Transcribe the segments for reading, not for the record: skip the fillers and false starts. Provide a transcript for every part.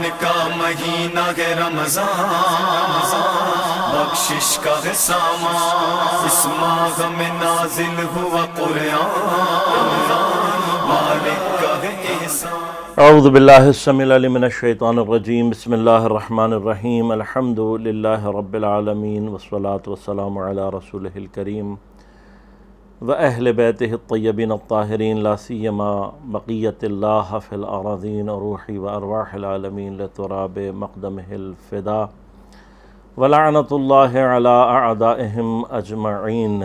رمضان کا مہینہ ہے رمضان، بخشش کا ہے سامان، اس ماہ میں نازل ہوا قرآن، مالک کا ہے احسان۔ اعوذ باللہ السمیع العلیم من الشیطان الرجیم، بسم اللہ الرحمن الرحیم، الحمد للہ رب العالمین، والصلاة والسلام علی رسولہ الکریم وأہل بیتہ الطیبین الطاہرین، لا سیما بقیت اللہ فی الأراضین، روحی وارواح العالمین لتراب مقدمہ الفدا، ولعنۃ اللہ علی اعدائہم اجمعین۔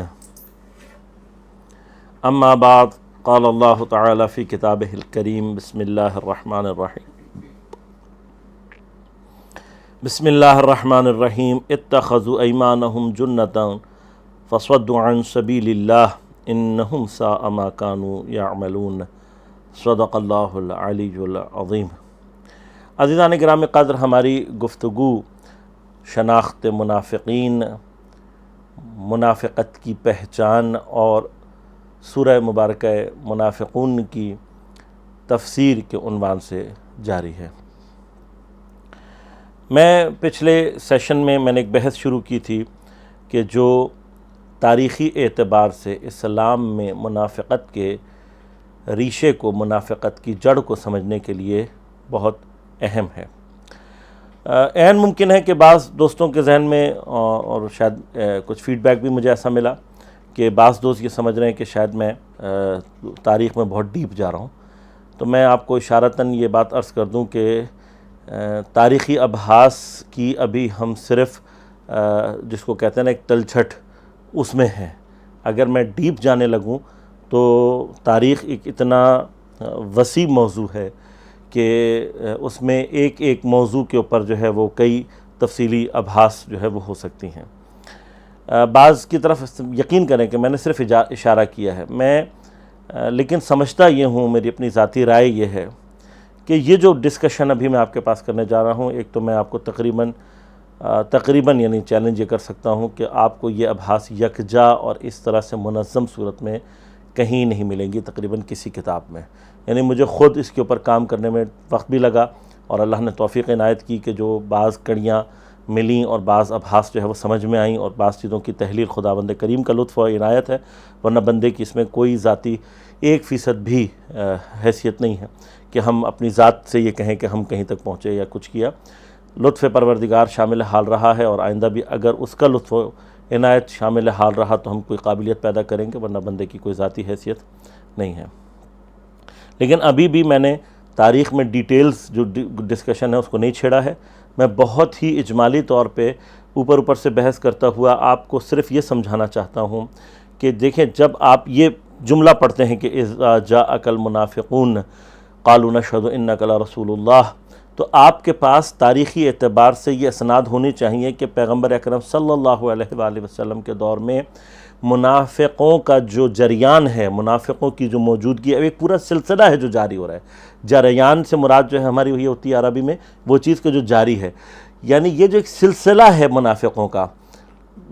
اما بعد، قال اللہ تعالی فی کتابہ الکریم، بسم اللہ الرحمن الرحیم، بسم اللہ الرحمن الرحیم، اتخذوا ایمانہم جنۃ فصدوا عن سبیل اللہ انہم ساء ما کانوا یعملون۔ صدق اللہ العلی العظیم۔ عزیزان گرامی قدر، ہماری گفتگو شناخت منافقین، منافقت کی پہچان اور سورہ مبارکہ منافقون کی تفسیر کے عنوان سے جاری ہے۔ میں پچھلے سیشن میں نے ایک بحث شروع کی تھی کہ جو تاریخی اعتبار سے اسلام میں منافقت کے ریشے کو، منافقت کی جڑ کو سمجھنے کے لیے بہت اہم ہے۔ عین ممکن ہے کہ بعض دوستوں کے ذہن میں اور شاید کچھ فیڈ بیک بھی مجھے ایسا ملا کہ بعض دوست یہ سمجھ رہے ہیں کہ شاید میں تاریخ میں بہت ڈیپ جا رہا ہوں، تو میں آپ کو اشارتاً یہ بات عرض کر دوں کہ تاریخی ابحاث کی ابھی ہم صرف جس کو کہتے ہیں نا ایک تلچھٹ، اس میں ہیں۔ اگر میں ڈیپ جانے لگوں تو تاریخ ایک اتنا وسیع موضوع ہے کہ اس میں ایک ایک موضوع کے اوپر جو ہے وہ کئی تفصیلی ابحاث جو ہے وہ ہو سکتی ہیں۔ بعض کی طرف یقین کریں کہ میں نے صرف اشارہ کیا ہے، میں لیکن سمجھتا یہ ہوں، میری اپنی ذاتی رائے یہ ہے کہ یہ جو ڈسکشن ابھی میں آپ کے پاس کرنے جا رہا ہوں، ایک تو میں آپ کو تقریباً یعنی چیلنج یہ کر سکتا ہوں کہ آپ کو یہ ابحاث یکجا اور اس طرح سے منظم صورت میں کہیں نہیں ملیں گی، تقریباً کسی کتاب میں۔ یعنی مجھے خود اس کے اوپر کام کرنے میں وقت بھی لگا اور اللہ نے توفیق عنایت کی کہ جو بعض کڑیاں ملیں اور بعض ابحاث جو ہے وہ سمجھ میں آئیں، اور بعض چیزوں کی تحلیل خداوند کریم کا لطف و عنایت ہے، ورنہ بندے کی اس میں کوئی ذاتی 1% بھی حیثیت نہیں ہے کہ ہم اپنی ذات سے یہ کہیں کہ ہم کہیں تک پہنچے یا کچھ کیا۔ لطف پروردگار شامل حال رہا ہے، اور آئندہ بھی اگر اس کا لطف و عنایت شامل حال رہا تو ہم کوئی قابلیت پیدا کریں گے، ورنہ بندے کی کوئی ذاتی حیثیت نہیں ہے۔ لیکن ابھی بھی میں نے تاریخ میں ڈیٹیلز جو ڈسکشن ہے اس کو نہیں چھیڑا ہے، میں بہت ہی اجمالی طور پہ اوپر سے بحث کرتا ہوا آپ کو صرف یہ سمجھانا چاہتا ہوں کہ دیکھیں، جب آپ یہ جملہ پڑھتے ہیں کہ اذا جاءک المنافقون قالوا نشہد انک لرسول اللہ، تو آپ کے پاس تاریخی اعتبار سے یہ اسناد ہونی چاہیے کہ پیغمبر اکرم صلی اللہ علیہ وآلہ وسلم کے دور میں منافقوں کا جو جریان ہے، منافقوں کی جو موجودگی ہے، ایک پورا سلسلہ ہے جو جاری ہو رہا ہے۔ جریان سے مراد جو ہے ہماری وہی ہوتی ہے عربی میں وہ چیز کہ جو جاری ہے، یعنی یہ جو ایک سلسلہ ہے منافقوں کا۔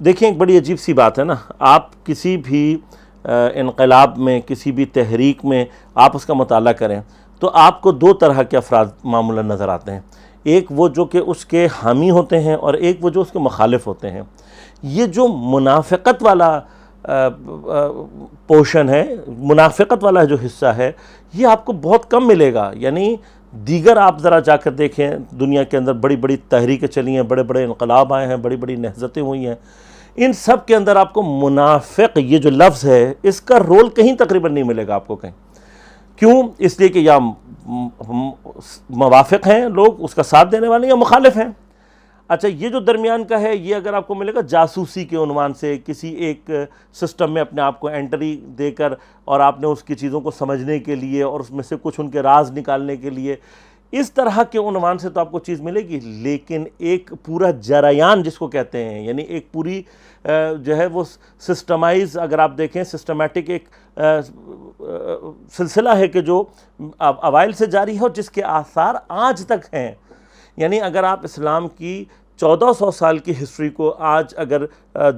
دیکھیں، ایک بڑی عجیب سی بات ہے نا، آپ کسی بھی انقلاب میں، کسی بھی تحریک میں آپ اس کا مطالعہ کریں تو آپ کو دو طرح کے افراد معمولاً نظر آتے ہیں، ایک وہ جو کہ اس کے حامی ہوتے ہیں اور ایک وہ جو اس کے مخالف ہوتے ہیں۔ یہ جو منافقت والا پورشن ہے، منافقت والا جو حصہ ہے، یہ آپ کو بہت کم ملے گا۔ یعنی دیگر آپ ذرا جا کر دیکھیں، دنیا کے اندر بڑی بڑی تحریکیں چلی ہیں، بڑے بڑے انقلاب آئے ہیں، بڑی بڑی نہضتیں ہوئی ہیں، ان سب کے اندر آپ کو منافق یہ جو لفظ ہے اس کا رول کہیں تقریباً نہیں ملے گا آپ کو کہیں۔ کیوں؟ اس لیے کہ یا موافق ہیں لوگ، اس کا ساتھ دینے والے، یا مخالف ہیں۔ اچھا، یہ جو درمیان کا ہے یہ اگر آپ کو ملے گا جاسوسی کے عنوان سے، کسی ایک سسٹم میں اپنے آپ کو انٹری دے کر، اور آپ نے اس کی چیزوں کو سمجھنے کے لیے اور اس میں سے کچھ ان کے راز نکالنے کے لیے، اس طرح کے عنوان سے تو آپ کو چیز ملے گی۔ لیکن ایک پورا جریان جس کو کہتے ہیں، یعنی ایک پوری جو ہے وہ سسٹمائز، اگر آپ دیکھیں سسٹمیٹک ایک سلسلہ ہے کہ جو اوائل سے جاری ہے اور جس کے آثار آج تک ہیں۔ یعنی اگر آپ اسلام کی 1400 سال کی ہسٹری کو آج اگر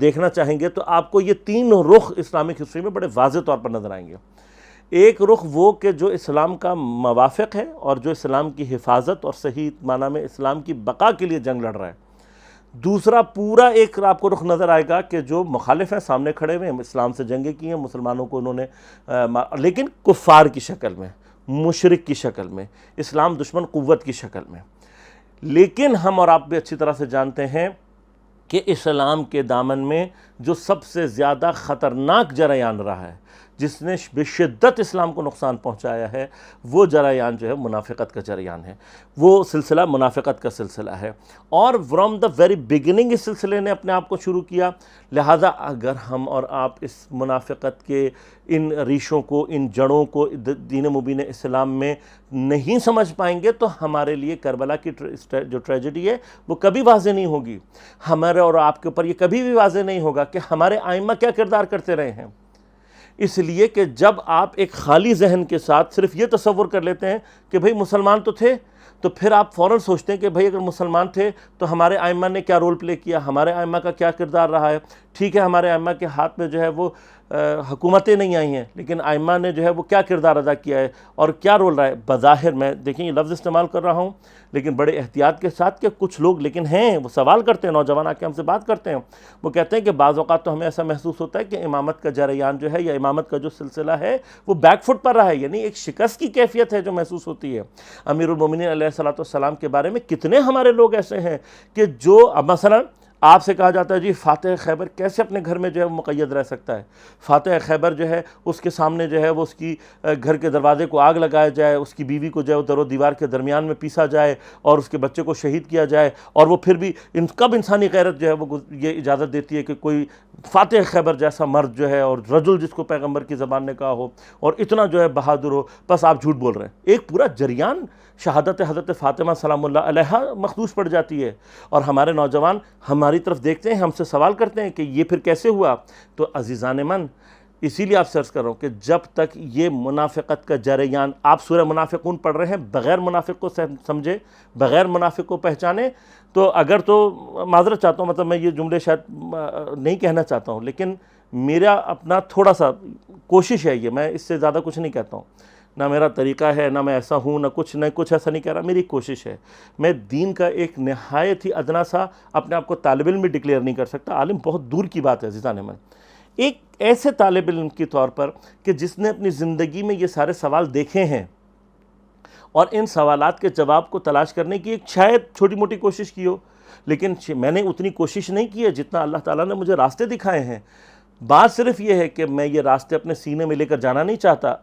دیکھنا چاہیں گے تو آپ کو یہ تین رخ اسلامک ہسٹری میں بڑے واضح طور پر نظر آئیں گے۔ ایک رخ وہ کہ جو اسلام کا موافق ہے اور جو اسلام کی حفاظت اور صحیح معنی میں اسلام کی بقا کے لیے جنگ لڑ رہا ہے. دوسرا پورا ایک آپ کو رخ نظر آئے گا کہ جو مخالف ہیں، سامنے کھڑے ہوئے ہیں، اسلام سے جنگیں کی ہیں، مسلمانوں کو انہوں نے لیکن کفار کی شکل میں، مشرک کی شکل میں، اسلام دشمن قوت کی شکل میں. لیکن ہم اور آپ بھی اچھی طرح سے جانتے ہیں کہ اسلام کے دامن میں جو سب سے زیادہ خطرناک جریان رہا ہے، جس نے بشدت اسلام کو نقصان پہنچایا ہے، وہ جریان جو ہے منافقت کا جریان ہے، وہ سلسلہ منافقت کا سلسلہ ہے. اور فرام دا ویری بگننگ اس سلسلے نے اپنے آپ کو شروع کیا. لہٰذا اگر ہم اور آپ اس منافقت کے ان ریشوں کو، ان جڑوں کو دین مبین اسلام میں نہیں سمجھ پائیں گے تو ہمارے لیے کربلا کی جو ٹریجڈی ہے وہ کبھی واضح نہیں ہوگی. ہمارے اور آپ کے اوپر یہ کبھی بھی واضح نہیں ہوگا کہ ہمارے آئمہ کیا کردار کرتے رہے ہیں. اس لیے کہ جب آپ ایک خالی ذہن کے ساتھ صرف یہ تصور کر لیتے ہیں کہ بھئی مسلمان تو تھے، تو پھر آپ فوراً سوچتے ہیں کہ بھئی اگر مسلمان تھے تو ہمارے ائمہ نے کیا رول پلے کیا، ہمارے ائمہ کا کیا کردار رہا ہے. ٹھیک ہے، ہمارے ائمہ کے ہاتھ میں جو ہے وہ حکومتیں نہیں آئی ہیں، لیکن ائمہ نے جو ہے وہ کیا کردار ادا کیا ہے اور کیا رول رہا ہے. بظاہر میں دیکھیں یہ لفظ استعمال کر رہا ہوں لیکن بڑے احتیاط کے ساتھ کہ کچھ لوگ لیکن ہیں وہ سوال کرتے ہیں، نوجوان آ کے ہم سے بات کرتے ہیں، وہ کہتے ہیں کہ بعض اوقات تو ہمیں ایسا محسوس ہوتا ہے کہ امامت کا جریان جو ہے یا امامت کا جو سلسلہ ہے وہ بیک فٹ پر رہا ہے، یعنی ایک شکست کی کیفیت ہے جو محسوس ہوتی ہے. امیر المومنین علیہ السلام کے بارے میں کتنے ہمارے لوگ ایسے ہیں کہ جو مثلا آپ سے کہا جاتا ہے جی فاتح خیبر کیسے اپنے گھر میں جو ہے وہ مقید رہ سکتا ہے. فاتح خیبر جو ہے اس کے سامنے جو ہے وہ اس کی گھر کے دروازے کو آگ لگایا جائے، اس کی بیوی کو جو ہے وہ در و دیوار کے درمیان میں پیسا جائے اور اس کے بچے کو شہید کیا جائے، اور وہ پھر بھی کب انسانی غیرت جو ہے وہ یہ اجازت دیتی ہے کہ کوئی فاتح خیبر جیسا مرد جو ہے اور رجل جس کو پیغمبر کی زبان نے کہا ہو اور اتنا جو ہے بہادر ہو، بس آپ جھوٹ بول رہے ہیں. ایک پورا جریان شہادت حضرت فاطمہ سلام اللہ علیہا مخدوش پڑ جاتی ہے، اور ہمارے نوجوان ہماری طرف دیکھتے ہیں، ہم سے سوال کرتے ہیں کہ یہ پھر کیسے ہوا. تو عزیزان من، اسی لیے آپ سے عرض کر رہا ہوں کہ جب تک یہ منافقت کا جریان، آپ سورہ منافقون پڑھ رہے ہیں، بغیر منافق کو سمجھے، بغیر منافق کو پہچانے، تو اگر تو معذرت چاہتا ہوں، مطلب میں یہ جملے شاید نہیں کہنا چاہتا ہوں، لیکن میرا اپنا تھوڑا سا کوشش ہے، یہ میں اس سے زیادہ کچھ نہیں کہتا ہوں، نہ میرا طریقہ ہے، نہ میں ایسا ہوں، نہ کچھ ایسا نہیں کہہ رہا. میری کوشش ہے، میں دین کا ایک نہایت ہی ادنا سا اپنے آپ کو طالب علم بھی ڈکلیئر نہیں کر سکتا. عالم بہت دور کی بات ہے عزیزان من. ایک ایسے طالب علم کے طور پر کہ جس نے اپنی زندگی میں یہ سارے سوال دیکھے ہیں اور ان سوالات کے جواب کو تلاش کرنے کی ایک شاید چھوٹی موٹی کوشش کی ہو، لیکن میں نے اتنی کوشش نہیں کی ہے جتنا اللہ تعالیٰ نے مجھے راستے دکھائے ہیں. بات صرف یہ ہے کہ میں یہ راستے اپنے سینے میں لے کر جانا نہیں چاہتا.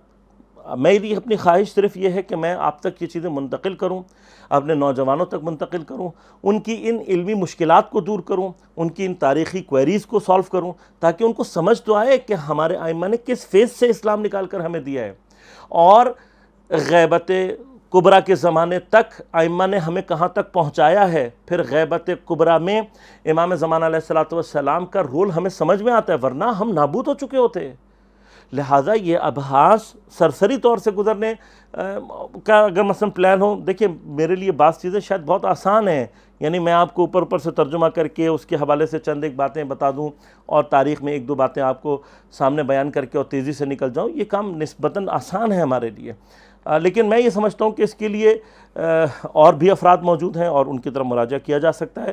میری اپنی خواہش صرف یہ ہے کہ میں آپ تک یہ چیزیں منتقل کروں، اپنے نوجوانوں تک منتقل کروں، ان کی ان علمی مشکلات کو دور کروں، ان کی ان تاریخی کوئریز کو سالو کروں، تاکہ ان کو سمجھ تو آئے کہ ہمارے ائمہ نے کس فیز سے اسلام نکال کر ہمیں دیا ہے، اور غیبت کبریٰ کے زمانے تک ائمہ نے ہمیں کہاں تک پہنچایا ہے. پھر غیبت کبریٰ میں امام زمانہ علیہ السلام کا رول ہمیں سمجھ میں آتا ہے، ورنہ ہم نابود ہو چکے ہوتے. لہٰذا یہ ابحاث سرسری طور سے گزرنے کا اگر مثلا پلان ہو، دیکھیں میرے لیے بعض چیزیں شاید بہت آسان ہیں، یعنی میں آپ کو اوپر سے ترجمہ کر کے اس کے حوالے سے چند ایک باتیں بتا دوں اور تاریخ میں ایک دو باتیں آپ کو سامنے بیان کر کے اور تیزی سے نکل جاؤں، یہ کام نسبتاً آسان ہے ہمارے لیے. لیکن میں یہ سمجھتا ہوں کہ اس کے لیے اور بھی افراد موجود ہیں اور ان کی طرف مراجعہ کیا جا سکتا ہے.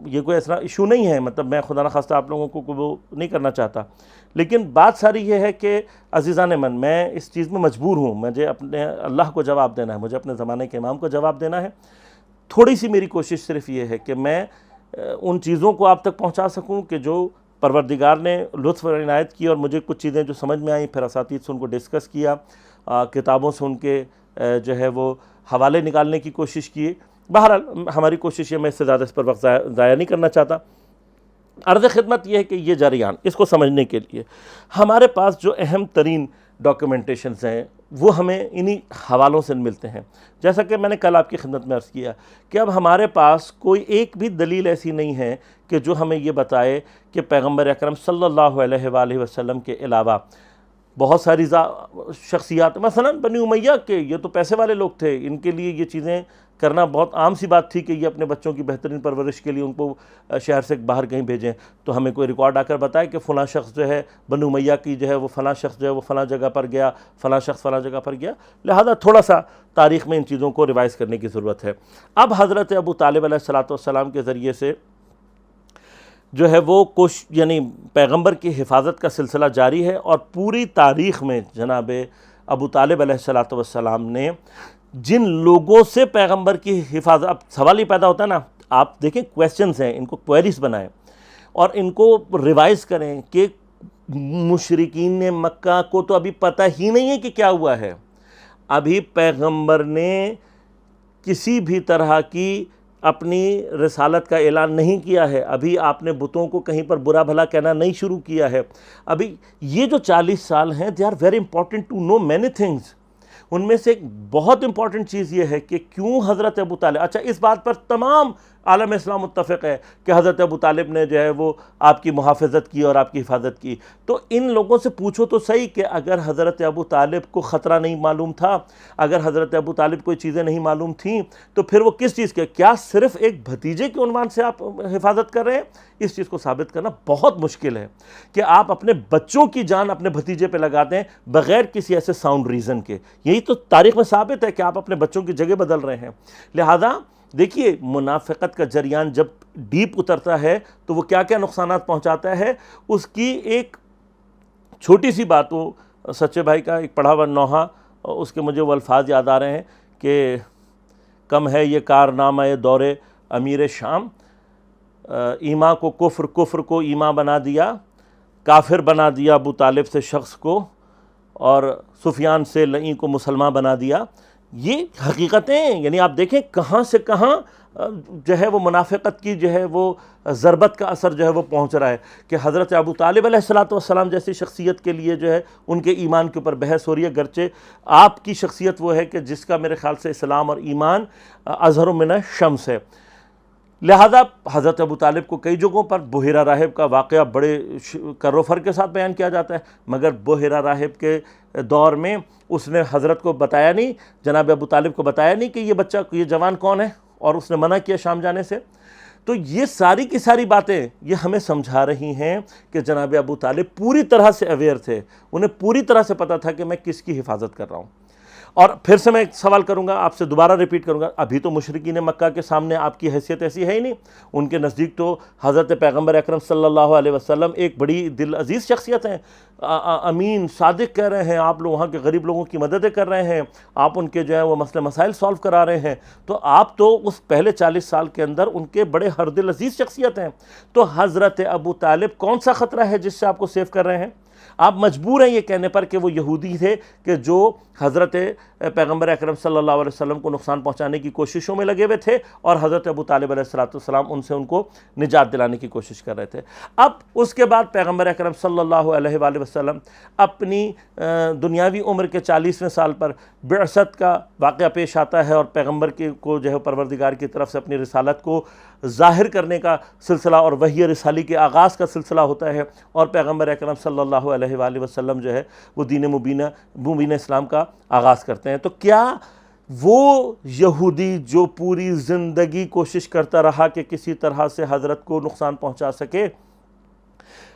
یہ کوئی ایسا ایشو نہیں ہے، مطلب میں خدا نخواستہ آپ لوگوں کو وہ نہیں کرنا چاہتا، لیکن بات ساری یہ ہے کہ عزیزان من، میں اس چیز میں مجبور ہوں، مجھے اپنے اللہ کو جواب دینا ہے، مجھے اپنے زمانے کے امام کو جواب دینا ہے. تھوڑی سی میری کوشش صرف یہ ہے کہ میں ان چیزوں کو آپ تک پہنچا سکوں کہ جو پروردگار نے لطف اور عنایت کی، اور مجھے کچھ چیزیں جو سمجھ میں آئیں پھر اساتید سے ان کو ڈسکس کیا، کتابوں سے ان کے جو ہے وہ حوالے نکالنے کی کوشش کی. بہرحال ہماری کوشش ہے، میں اس سے زیادہ اس پر وقت ضائع نہیں کرنا چاہتا. عرض خدمت یہ ہے کہ یہ جریان، اس کو سمجھنے کے لیے ہمارے پاس جو اہم ترین ڈاکیومنٹیشنز ہیں وہ ہمیں انہی حوالوں سے ملتے ہیں. جیسا کہ میں نے کل آپ کی خدمت میں عرض کیا کہ اب ہمارے پاس کوئی ایک بھی دلیل ایسی نہیں ہے کہ جو ہمیں یہ بتائے کہ پیغمبر اکرم صلی اللہ علیہ وآلہ وسلم کے علاوہ بہت ساری شخصیات، مثلا بنی امیہ کے یہ تو پیسے والے لوگ تھے، ان کے لیے یہ چیزیں کرنا بہت عام سی بات تھی کہ یہ اپنے بچوں کی بہترین پرورش کے لیے ان کو شہر سے باہر کہیں بھیجیں. تو ہمیں کوئی ریکارڈ آ کر بتائے کہ فلاں شخص جو ہے بنی امیہ کی جو ہے وہ فلاں شخص جو ہے وہ فلاں جگہ پر گیا، فلاں شخص فلاں جگہ پر گیا. لہذا تھوڑا سا تاریخ میں ان چیزوں کو ریوائز کرنے کی ضرورت ہے. اب حضرت ابو طالب علیہ السلام کے ذریعے سے جو ہے وہ یعنی پیغمبر کی حفاظت کا سلسلہ جاری ہے، اور پوری تاریخ میں جناب ابو طالب علیہ السلام نے جن لوگوں سے پیغمبر کی حفاظت، اب سوال یہ پیدا ہوتا ہے نا، آپ دیکھیں کویسچنز ہیں، ان کو کوئریز بنائیں اور ان کو ریوائز کریں کہ مشرکین مکہ کو تو ابھی پتہ ہی نہیں ہے کہ کیا ہوا ہے. ابھی پیغمبر نے کسی بھی طرح کی اپنی رسالت کا اعلان نہیں کیا ہے، ابھی آپ نے بتوں کو کہیں پر برا بھلا کہنا نہیں شروع کیا ہے. ابھی یہ جو 40 سال ہیں they are very important to know many things. ان میں سے ایک بہت امپورٹنٹ چیز یہ ہے کہ کیوں حضرت ابو طالب، اچھا اس بات پر تمام عالم اسلام متفق ہے کہ حضرت ابو طالب نے جو ہے وہ آپ کی محافظت کی اور آپ کی حفاظت کی. تو ان لوگوں سے پوچھو تو صحیح کہ اگر حضرت ابو طالب کو خطرہ نہیں معلوم تھا، اگر حضرت ابو طالب کوئی چیزیں نہیں معلوم تھیں، تو پھر وہ کس چیز کے، کیا صرف ایک بھتیجے کے عنوان سے آپ حفاظت کر رہے ہیں؟ اس چیز کو ثابت کرنا بہت مشکل ہے کہ آپ اپنے بچوں کی جان اپنے بھتیجے پہ لگا دیں بغیر کسی ایسے ساؤنڈ ریزن کے. یہی تو تاریخ میں ثابت ہے کہ آپ اپنے بچوں کی جگہ بدل رہے ہیں. لہذا دیکھیے منافقت کا جریان جب ڈیپ اترتا ہے تو وہ کیا کیا نقصانات پہنچاتا ہے. اس کی ایک چھوٹی سی بات، وہ سچے بھائی کا ایک پڑھا ہوا نوحہ، اس کے مجھے وہ الفاظ یاد آ رہے ہیں کہ کم ہے یہ کارنامہ دور امیر شام، ایمان کو کفر، کفر کو ایمان بنا دیا، کافر بنا دیا ابو طالب سے شخص کو، اور سفیان سے لعین کو مسلمان بنا دیا. یہ حقیقتیں، یعنی آپ دیکھیں کہاں سے کہاں جو ہے وہ منافقت کی جو ہے وہ ضربت کا اثر جو ہے وہ پہنچ رہا ہے کہ حضرت ابو طالب علیہ السلام جیسی شخصیت کے لیے جو ہے ان کے ایمان کے اوپر بحث ہو رہی ہے، گرچہ آپ کی شخصیت وہ ہے کہ جس کا میرے خیال سے اسلام اور ایمان اظہر من الشمس ہے. لہذا حضرت ابو طالب کو کئی جگہوں پر بحیرہ راہب کا واقعہ بڑے کر و فر کے ساتھ بیان کیا جاتا ہے، مگر بحیرہ راہب کے دور میں اس نے حضرت کو بتایا نہیں، جناب ابو طالب کو بتایا نہیں کہ یہ بچہ، یہ جوان کون ہے، اور اس نے منع کیا شام جانے سے. تو یہ ساری کی ساری باتیں یہ ہمیں سمجھا رہی ہیں کہ جناب ابو طالب پوری طرح سے اویئر تھے، انہیں پوری طرح سے پتہ تھا کہ میں کس کی حفاظت کر رہا ہوں. اور پھر سے میں ایک سوال کروں گا، آپ سے دوبارہ ریپیٹ کروں گا، ابھی تو مشرکین مکہ کے سامنے آپ کی حیثیت ایسی ہے ہی نہیں. ان کے نزدیک تو حضرت پیغمبر اکرم صلی اللہ علیہ وسلم ایک بڑی دل عزیز شخصیت ہیں، امین صادق کہہ رہے ہیں، آپ لوگ وہاں کے غریب لوگوں کی مددیں کر رہے ہیں، آپ ان کے جو ہے وہ مسئلے مسائل سالو کرا رہے ہیں. تو آپ تو اس پہلے 40 سال کے اندر ان کے بڑے ہر دل عزیز شخصیت ہیں. تو حضرت ابو طالب کون سا خطرہ ہے جس سے آپ کو سیو کر رہے ہیں؟ آپ مجبور ہیں یہ کہنے پر کہ وہ یہودی تھے کہ جو حضرت پیغمبر اکرم صلی اللہ علیہ وسلم کو نقصان پہنچانے کی کوششوں میں لگے ہوئے تھے، اور حضرت ابو طالب علیہ السلام ان کو نجات دلانے کی کوشش کر رہے تھے. اب اس کے بعد پیغمبر اکرم صلی اللہ علیہ وآلہ وسلم اپنی دنیاوی عمر کے 40ویں سال پر بعثت کا واقعہ پیش آتا ہے، اور پیغمبر کو جو ہے پروردگار کی طرف سے اپنی رسالت کو ظاہر کرنے کا سلسلہ اور وحی رسالی کے آغاز کا سلسلہ ہوتا ہے، اور پیغمبر اکرم صلی اللہ علیہ وآلہ وسلم جو ہے وہ دین مبین اسلام کا آغاز کرتے ہیں. تو کیا وہ یہودی جو پوری زندگی کوشش کرتا رہا کہ کسی طرح سے حضرت کو نقصان پہنچا سکے،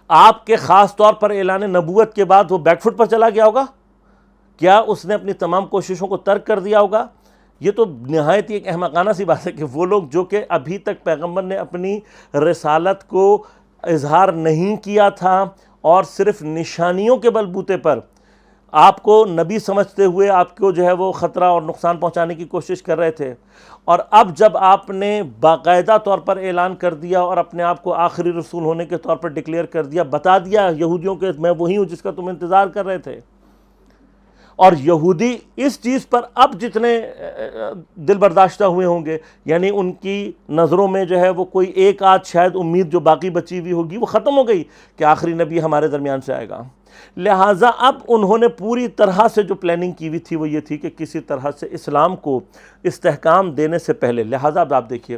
آپ کے خاص طور پر اعلان نبوت کے بعد وہ بیک فٹ پر چلا گیا ہوگا؟ کیا اس نے اپنی تمام کوششوں کو ترک کر دیا ہوگا؟ یہ تو نہایت ہی ایک احمقانہ سی بات ہے کہ وہ لوگ جو کہ ابھی تک پیغمبر نے اپنی رسالت کو اظہار نہیں کیا تھا اور صرف نشانیوں کے بلبوتے پر آپ کو نبی سمجھتے ہوئے آپ کو جو ہے وہ خطرہ اور نقصان پہنچانے کی کوشش کر رہے تھے، اور اب جب آپ نے باقاعدہ طور پر اعلان کر دیا اور اپنے آپ کو آخری رسول ہونے کے طور پر ڈکلیئر کر دیا، بتا دیا یہودیوں کہ میں وہی ہوں جس کا تم انتظار کر رہے تھے، اور یہودی اس چیز پر اب جتنے دل برداشتہ ہوئے ہوں گے، یعنی ان کی نظروں میں جو ہے وہ کوئی ایک آدھ شاید امید جو باقی بچی ہوئی ہوگی وہ ختم ہو گئی کہ آخری نبی ہمارے درمیان سے آئے گا. لہٰذا اب انہوں نے پوری طرح سے جو پلاننگ کی ہوئی تھی وہ یہ تھی کہ کسی طرح سے اسلام کو استحکام دینے سے پہلے، لہٰذا اب آپ دیکھیے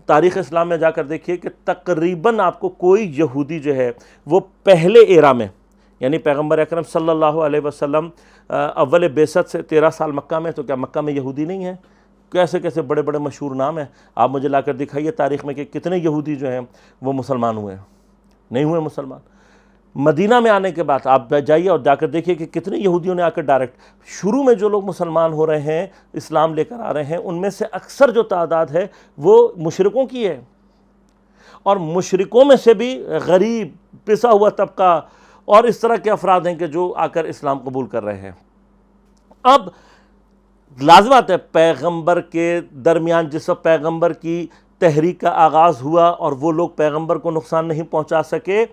تاریخ اسلام میں جا کر دیکھیے کہ تقریباً آپ کو کوئی یہودی جو ہے وہ پہلے ایرا میں، یعنی پیغمبر اکرم صلی اللہ علیہ وسلم اول بعثت سے 13 سال مکہ میں، تو کیا مکہ میں یہودی نہیں ہیں؟ کیسے کیسے بڑے بڑے مشہور نام ہیں، آپ مجھے لا کر دکھائیے تاریخ میں کہ کتنے یہودی جو ہیں وہ مسلمان ہوئے ہیں؟ نہیں ہوئے مسلمان۔ مدینہ میں آنے کے بعد آپ جائیے اور جا کر دیکھیے کہ کتنے یہودیوں نے آ کر ڈائریکٹ، شروع میں جو لوگ مسلمان ہو رہے ہیں، اسلام لے کر آ رہے ہیں، ان میں سے اکثر جو تعداد ہے وہ مشرکوں کی ہے، اور مشرکوں میں سے بھی غریب، پسا ہوا طبقہ اور اس طرح کے افراد ہیں کہ جو آ کر اسلام قبول کر رہے ہیں۔ اب لازمات ہے پیغمبر کے درمیان جس وقت پیغمبر کی تحریک کا آغاز ہوا اور وہ لوگ پیغمبر کو نقصان نہیں پہنچا سکے،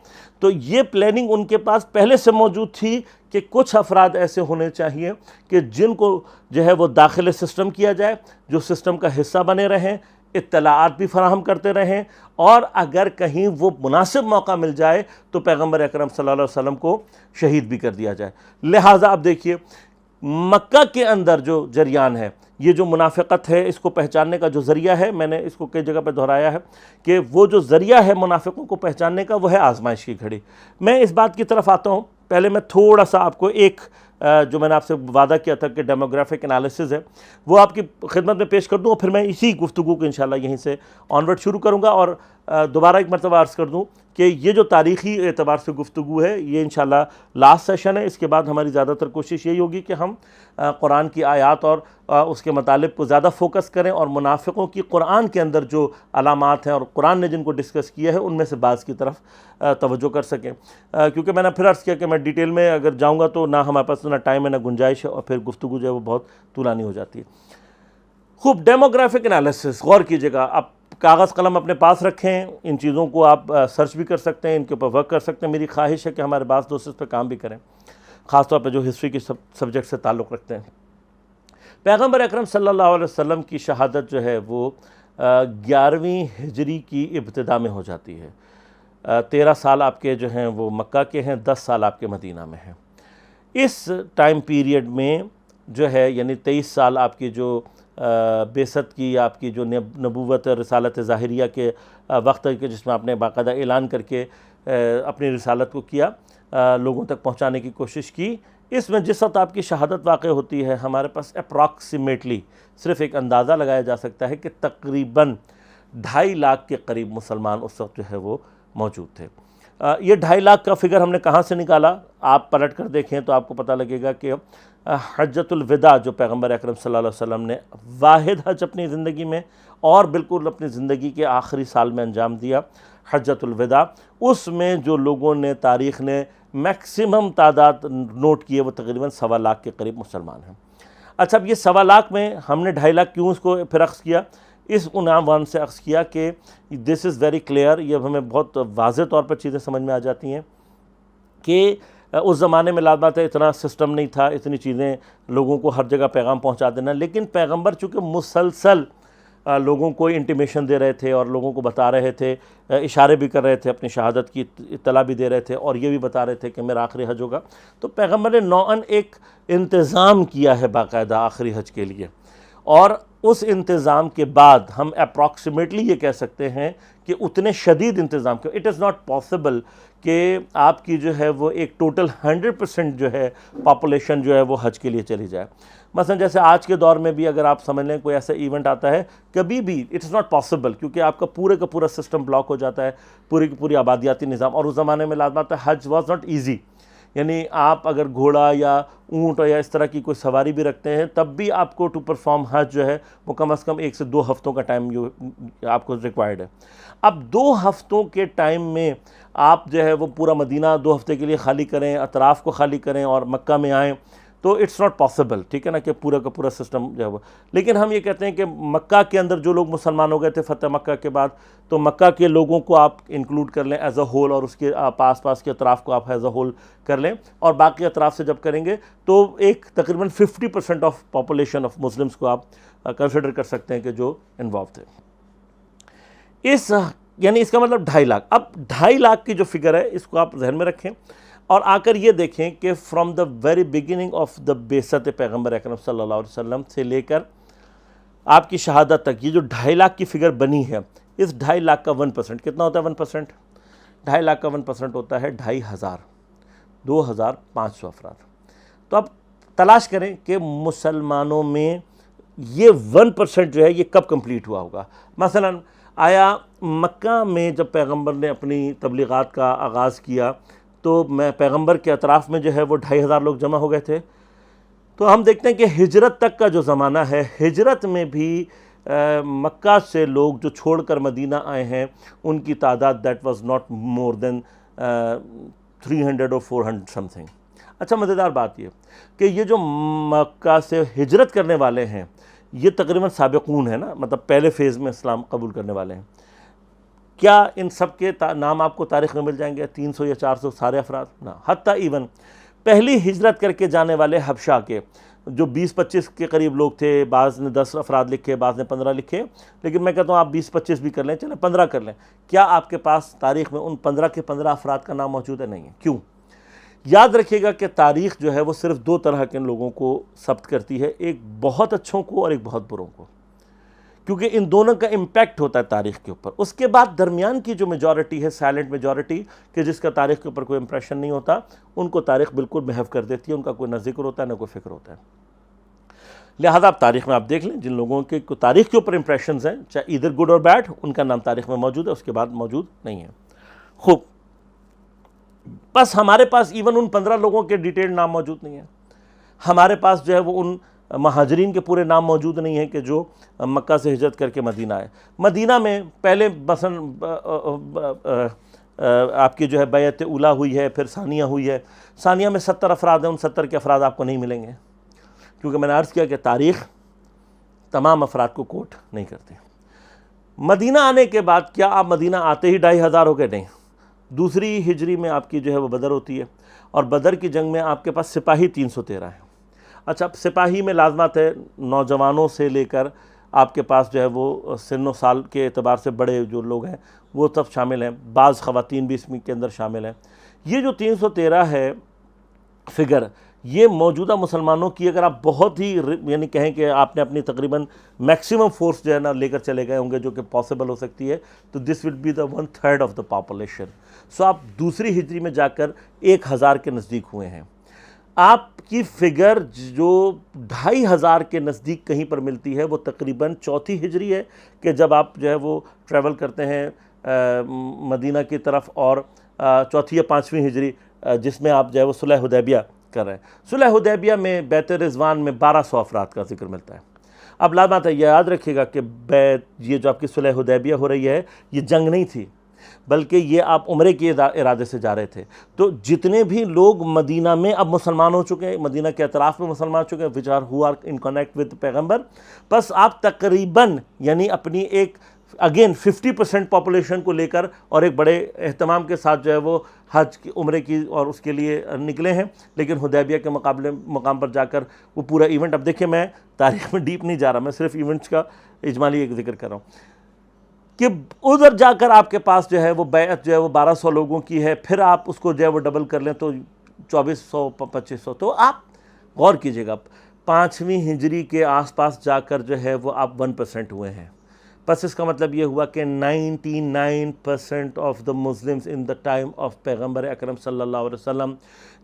تو یہ پلاننگ ان کے پاس پہلے سے موجود تھی کہ کچھ افراد ایسے ہونے چاہیے کہ جن کو جو ہے وہ داخل سسٹم کیا جائے، جو سسٹم کا حصہ بنے رہیں، اطلاعات بھی فراہم کرتے رہیں، اور اگر کہیں وہ مناسب موقع مل جائے تو پیغمبر اکرم صلی اللہ علیہ وسلم کو شہید بھی کر دیا جائے۔ لہٰذا اب دیکھیے مکہ کے اندر جو جریان ہے، یہ جو منافقت ہے، اس کو پہچاننے کا جو ذریعہ ہے، میں نے اس کو کئی جگہ پہ دہرایا ہے کہ وہ جو ذریعہ ہے منافقوں کو پہچاننے کا، وہ ہے آزمائش کی گھڑی۔ میں اس بات کی طرف آتا ہوں، پہلے میں تھوڑا سا آپ کو ایک جو میں نے آپ سے وعدہ کیا تھا کہ ڈیموگرافک انالیسز ہے وہ آپ کی خدمت میں پیش کر دوں، اور پھر میں اسی گفتگو کو انشاءاللہ یہیں سے آنورڈ شروع کروں گا، اور دوبارہ ایک مرتبہ عرض کر دوں کہ یہ جو تاریخی اعتبار سے گفتگو ہے یہ انشاءاللہ لاسٹ سیشن ہے۔ اس کے بعد ہماری زیادہ تر کوشش یہی ہوگی کہ ہم قرآن کی آیات اور اس کے مطالب کو زیادہ فوکس کریں، اور منافقوں کی قرآن کے اندر جو علامات ہیں اور قرآن نے جن کو ڈسکس کیا ہے ان میں سے بعض کی طرف توجہ کر سکیں، کیونکہ میں نے پھر عرض کیا کہ میں ڈیٹیل میں اگر جاؤں گا تو نہ ہمارے پاس نہ ٹائم ہے نہ گنجائش ہے، اور پھر گفتگو جو ہے وہ بہت طولانی ہو جاتی ہے۔ خوب، ڈیموگرافک انالیسس غور کیجیے گا، آپ کاغذ قلم اپنے پاس رکھیں، ان چیزوں کو آپ سرچ بھی کر سکتے ہیں، ان کے اوپر ورک کر سکتے ہیں۔ میری خواہش ہے کہ ہمارے بعض دوست اس پہ کام بھی کریں، خاص طور پہ جو ہسٹری کی سبجیکٹ سے تعلق رکھتے ہیں۔ پیغمبر اکرم صلی اللہ علیہ وسلم کی شہادت جو ہے وہ 11ویں ہجری کی ابتدا میں ہو جاتی ہے۔ 13 سال آپ کے جو ہیں وہ مکہ کے ہیں، 10 سال آپ کے مدینہ میں ہیں۔ اس ٹائم پیریڈ میں جو ہے یعنی 23 سال آپ کی جو بعثت کی، آپ کی جو نبوت رسالت ظاہریہ کے وقت کے جس میں آپ نے باقاعدہ اعلان کر کے اپنی رسالت کو کیا، لوگوں تک پہنچانے کی کوشش کی، اس میں جس وقت آپ کی شہادت واقع ہوتی ہے ہمارے پاس اپراکسیمیٹلی صرف ایک اندازہ لگایا جا سکتا ہے کہ تقریباً 2.5 لاکھ کے قریب مسلمان اس وقت جو ہے وہ موجود تھے۔ یہ 2.5 لاکھ کا فگر ہم نے کہاں سے نکالا؟ آپ پلٹ کر دیکھیں تو آپ کو پتہ لگے گا کہ حجۃ الوداع جو پیغمبر اکرم صلی اللہ علیہ وسلم نے واحد حج اپنی زندگی میں اور بالکل اپنی زندگی کے آخری سال میں انجام دیا، حجۃ الوداع، اس میں جو لوگوں نے تاریخ نے میکسیمم تعداد نوٹ کیے وہ تقریباً 1.25 لاکھ کے قریب مسلمان ہیں۔ اچھا، اب یہ 1.25 لاکھ میں ہم نے 2.5 لاکھ کیوں اس کو پھر اخذ کیا؟ اس عنوان سے اخذ کیا کہ دس از ویری کلیئر، یہ ہمیں بہت واضح طور پر چیزیں سمجھ میں آ جاتی ہیں کہ اس زمانے میں لازمات ہے اتنا سسٹم نہیں تھا، اتنی چیزیں لوگوں کو ہر جگہ پیغام پہنچا دینا، لیکن پیغمبر چونکہ مسلسل لوگوں کو انٹیمیشن دے رہے تھے اور لوگوں کو بتا رہے تھے، اشارے بھی کر رہے تھے، اپنی شہادت کی اطلاع بھی دے رہے تھے، اور یہ بھی بتا رہے تھے کہ میرا آخری حج ہوگا، تو پیغمبر نے نوعاً ایک انتظام کیا ہے باقاعدہ آخری حج کے لیے، اور اس انتظام کے بعد ہم اپراکسیمیٹلی یہ کہہ سکتے ہیں کہ اتنے شدید انتظام کے اٹ از ناٹ پاسبل کہ آپ کی جو ہے وہ ایک ٹوٹل 100% جو ہے پاپولیشن جو ہے وہ حج کے لیے چلی جائے۔ مثلا جیسے آج کے دور میں بھی اگر آپ سمجھ لیں کوئی ایسا ایونٹ آتا ہے، کبھی بھی اٹ از ناٹ پاسبل، کیونکہ آپ کا پورا سسٹم بلاک ہو جاتا ہے، پوری کی پوری آبادیاتی نظام، اور اس زمانے میں لازمات ہے حج واز ناٹ ایزی، یعنی آپ اگر گھوڑا یا اونٹ یا اس طرح کی کوئی سواری بھی رکھتے ہیں تب بھی آپ کو ٹو پرفارم حج جو ہے وہ کم از کم 1 سے 2 ہفتوں کا ٹائم آپ کو ریکوائرڈ ہے۔ اب 2 ہفتوں کے ٹائم میں آپ جو ہے وہ پورا مدینہ 2 ہفتے کے لیے خالی کریں، اطراف کو خالی کریں اور مکہ میں آئیں، تو اٹس ناٹ پاسبل، ٹھیک ہے نا، کہ پورا کا پورا سسٹم جو ہے وہ۔ لیکن ہم یہ کہتے ہیں کہ مکہ کے اندر جو لوگ مسلمان ہو گئے تھے فتح مکہ کے بعد، تو مکہ کے لوگوں کو آپ انکلوڈ کر لیں ایز اے ہول، اور اس کے پاس کے اطراف کو آپ ایز اے ہول کر لیں، اور باقی اطراف سے جب کریں گے تو ایک تقریباً 50% آف پاپولیشن آف مسلمس کو آپ کنسیڈر کر سکتے ہیں کہ جو انوالو تھے۔ یعنی اس کا مطلب 2.5 لاکھ۔ اب 2.5 لاکھ کی جو فگر ہے اس کو آپ ذہن میں رکھیں، اور آ کر یہ دیکھیں کہ from the very beginning of the بعثت پیغمبر اکرم صلی اللہ علیہ وسلم سے لے کر آپ کی شہادت تک یہ جو 2.5 لاکھ کی فگر بنی ہے، اس 2.5 لاکھ کا 1% کتنا ہوتا ہے؟ 1% 2.5 لاکھ کا 1% ہوتا ہے 2,500۔ 2500 افراد۔ تو اب تلاش کریں کہ مسلمانوں میں یہ 1% جو ہے یہ کب کمپلیٹ ہوا ہوگا۔ مثلا آیا مکہ میں جب پیغمبر نے اپنی تبلیغات کا آغاز کیا تو میں پیغمبر کے اطراف میں جو ہے وہ 2500 لوگ جمع ہو گئے تھے، تو ہم دیکھتے ہیں کہ ہجرت تک کا جو زمانہ ہے، ہجرت میں بھی مکہ سے لوگ جو چھوڑ کر مدینہ آئے ہیں ان کی تعداد دیٹ واز ناٹ مور دین 300 اور 400 سم تھنگ۔ اچھا مزیدار بات یہ کہ یہ جو مکہ سے ہجرت کرنے والے ہیں یہ تقریباً سابقون ہیں نا، مطلب پہلے فیز میں اسلام قبول کرنے والے ہیں۔ کیا ان سب کے نام آپ کو تاریخ میں مل جائیں گے 300 یا 400 سارے افراد؟ نہ، حتیٰ ایون پہلی ہجرت کر کے جانے والے حبشہ کے جو 20-25 کے قریب لوگ تھے، بعض نے 10 افراد لکھے، بعض نے 15 لکھے، لیکن میں کہتا ہوں آپ 20-25 بھی کر لیں، چلیں 15 کر لیں، کیا آپ کے پاس تاریخ میں ان 15 کے 15 افراد کا نام موجود ہے؟ نہیں ہے۔ کیوں؟ یاد رکھیے گا کہ تاریخ جو ہے وہ صرف 2 طرح کے لوگوں کو ثبت کرتی ہے، ایک بہت اچھوں کو اور ایک بہت بروں کو، کیونکہ ان دونوں کا امپیکٹ ہوتا ہے تاریخ کے اوپر۔ اس کے بعد درمیان کی جو میجورٹی ہے، سائلنٹ میجورٹی، کہ جس کا تاریخ کے اوپر کوئی امپریشن نہیں ہوتا، ان کو تاریخ بالکل محو کر دیتی ہے، ان کا کوئی نہ ذکر ہوتا ہے نہ کوئی فکر ہوتا ہے۔ لہذا آپ تاریخ میں آپ دیکھ لیں جن لوگوں کے تاریخ کے اوپر امپریشنز ہیں، چاہے ادھر گڈ اور بیڈ، ان کا نام تاریخ میں موجود ہے، اس کے بعد موجود نہیں ہے۔ خوب، بس ہمارے پاس ایون ان 15 لوگوں کے ڈیٹیل نام موجود نہیں ہیں، ہمارے پاس جو ہے وہ ان مہاجرین کے پورے نام موجود نہیں ہیں کہ جو مکہ سے ہجرت کر کے مدینہ آئے۔ مدینہ میں پہلے مثلا آپ کی جو ہے بیعت اولیٰ ہوئی ہے، پھر ثانیہ ہوئی ہے، ثانیہ میں 70 افراد ہیں، ان 70 کے افراد آپ کو نہیں ملیں گے، کیونکہ میں نے عرض کیا کہ تاریخ تمام افراد کو کوٹ نہیں کرتے۔ مدینہ آنے کے بعد کیا آپ مدینہ آتے ہی 2500 ہو گئے؟ نہیں، دوسری ہجری میں آپ کی جو ہے وہ بدر ہوتی ہے، اور بدر کی جنگ میں آپ کے پاس سپاہی 313 ہیں۔ اچھا، اب سپاہی میں لازمات ہے نوجوانوں سے لے کر آپ کے پاس جو ہے وہ سن و سال کے اعتبار سے بڑے جو لوگ ہیں وہ سب شامل ہیں، بعض خواتین بھی اس میں کے اندر شامل ہیں۔ یہ جو 313 ہے فگر، یہ موجودہ مسلمانوں کی اگر آپ بہت ہی یعنی کہیں کہ آپ نے اپنی تقریباً میکسیمم فورس جو ہے نا لے کر چلے گئے ہوں گے، جو کہ پاسبل ہو سکتی ہے، تو this will be the 1/3 of the population. So آپ دوسری ہجری میں جا کر 1000 کے نزدیک ہوئے ہیں۔ آپ کی فگر جو 2500 کے نزدیک کہیں پر ملتی ہے وہ تقریباً چوتھی ہجری ہے، کہ جب آپ جو ہے وہ ٹریول کرتے ہیں مدینہ کی طرف، اور چوتھی یا 5ویں ہجری جس میں آپ جو ہے وہ صلح حدیبیہ کر رہے ہیں۔ صلح حدیبیہ میں بیعت رضوان میں 1200 افراد کا ذکر ملتا ہے۔ اب لازمات ہے، یہ یاد رکھیے گا کہ یہ جو آپ کی صلح حدیبیہ ہو رہی ہے یہ جنگ نہیں تھی، بلکہ یہ آپ عمرے کے ارادے سے جا رہے تھے۔ تو جتنے بھی لوگ مدینہ میں اب مسلمان ہو چکے ہیں، مدینہ کے اطراف میں مسلمان ہو چکے ہیں، which are who are in connect with پیغمبر، بس آپ تقریباً یعنی اپنی ایک اگین 50% پاپولیشن کو لے کر اور ایک بڑے اہتمام کے ساتھ جو ہے وہ حج کی عمرے کی اور اس کے لیے نکلے ہیں، لیکن حدیبیہ کے مقام پر جا کر وہ پورا ایونٹ، اب دیکھیں میں تاریخ میں ڈیپ نہیں جا رہا، میں صرف ایونٹس کا اجمالی ایک ذکر کر رہا ہوں، کہ ادھر جا کر آپ کے پاس جو ہے وہ بیعت جو ہے وہ 1200 لوگوں کی ہے، پھر آپ اس کو جو ہے وہ ڈبل کر لیں تو 2400 2500، تو آپ غور کیجئے گا 5ویں ہجری کے آس پاس جا کر جو ہے وہ آپ 1% ہوئے ہیں۔ پس اس کا مطلب یہ ہوا کہ 99% of the Muslims in the time of پیغمبر اکرم صلی اللہ علیہ وسلم،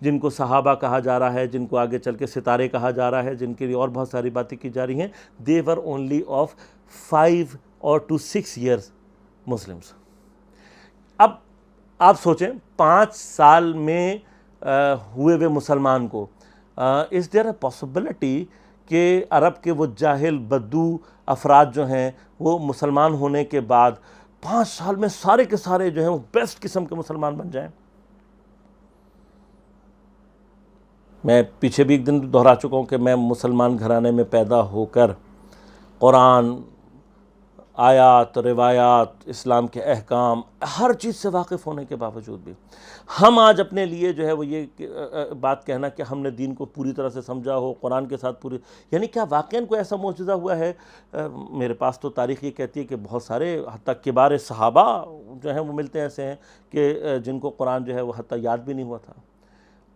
جن کو صحابہ کہا جا رہا ہے، جن کو آگے چل کے ستارے کہا جا رہا ہے، جن کے لیے اور بہت ساری باتیں کی جا رہی ہیں، they were only of 5 or to 6 years Muslims. اب آپ سوچیں 5 سال میں ہوئے ہوئے مسلمان کو is there a possibility کہ عرب کے وہ جاہل بدو افراد جو ہیں وہ مسلمان ہونے کے بعد 5 سال میں سارے کے سارے جو ہیں وہ بیسٹ قسم کے مسلمان بن جائیں؟ میں پیچھے بھی ایک دن دہرا چکا ہوں کہ میں مسلمان گھرانے میں پیدا ہو کر قرآن، آیات، روایات، اسلام کے احکام، ہر چیز سے واقف ہونے کے باوجود بھی ہم آج اپنے لیے جو ہے وہ یہ بات کہنا کہ ہم نے دین کو پوری طرح سے سمجھا ہو، قرآن کے ساتھ پوری، یعنی کیا واقعاً کوئی ایسا معجزہ ہوا ہے؟ میرے پاس تو تاریخ یہ کہتی ہے کہ بہت سارے حتیٰ کبار صحابہ جو ہیں وہ ملتے ایسے ہیں کہ جن کو قرآن جو ہے وہ حتیٰ یاد بھی نہیں ہوا تھا،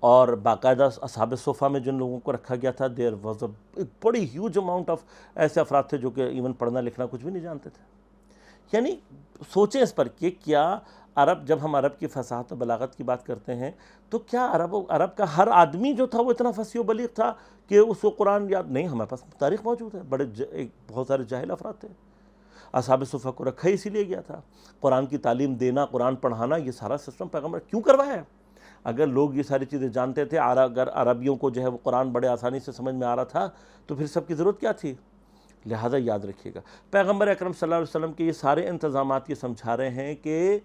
اور باقاعدہ اصحاب صفہ میں جن لوگوں کو رکھا گیا تھا دیر واز اے بڑی ہیوج اماؤنٹ آف ایسے افراد تھے جو کہ ایون پڑھنا لکھنا کچھ بھی نہیں جانتے تھے۔ یعنی سوچیں اس پر کہ کیا عرب، جب ہم عرب کی فصاحت و بلاغت کی بات کرتے ہیں تو کیا عرب کا ہر آدمی جو تھا وہ اتنا فصیح و بلیغ تھا کہ اس کو قرآن یاد نہیں؟ ہمارے پاس تاریخ موجود ہے، بہت سارے جاہل افراد تھے، اصحاب صفہ کو رکھا اسی لیے گیا تھا۔ قرآن کی تعلیم دینا، قرآن پڑھانا، یہ سارا سسٹم پیغمبر کیوں کروایا ہے؟ اگر لوگ یہ ساری چیزیں جانتے تھے، اگر عربیوں کو جو ہے وہ قرآن بڑے آسانی سے سمجھ میں آ رہا تھا تو پھر سب کی ضرورت کیا تھی؟ لہذا یاد رکھیے گا، پیغمبر اکرم صلی اللہ علیہ وسلم کے یہ سارے انتظامات یہ سمجھا رہے ہیں کہ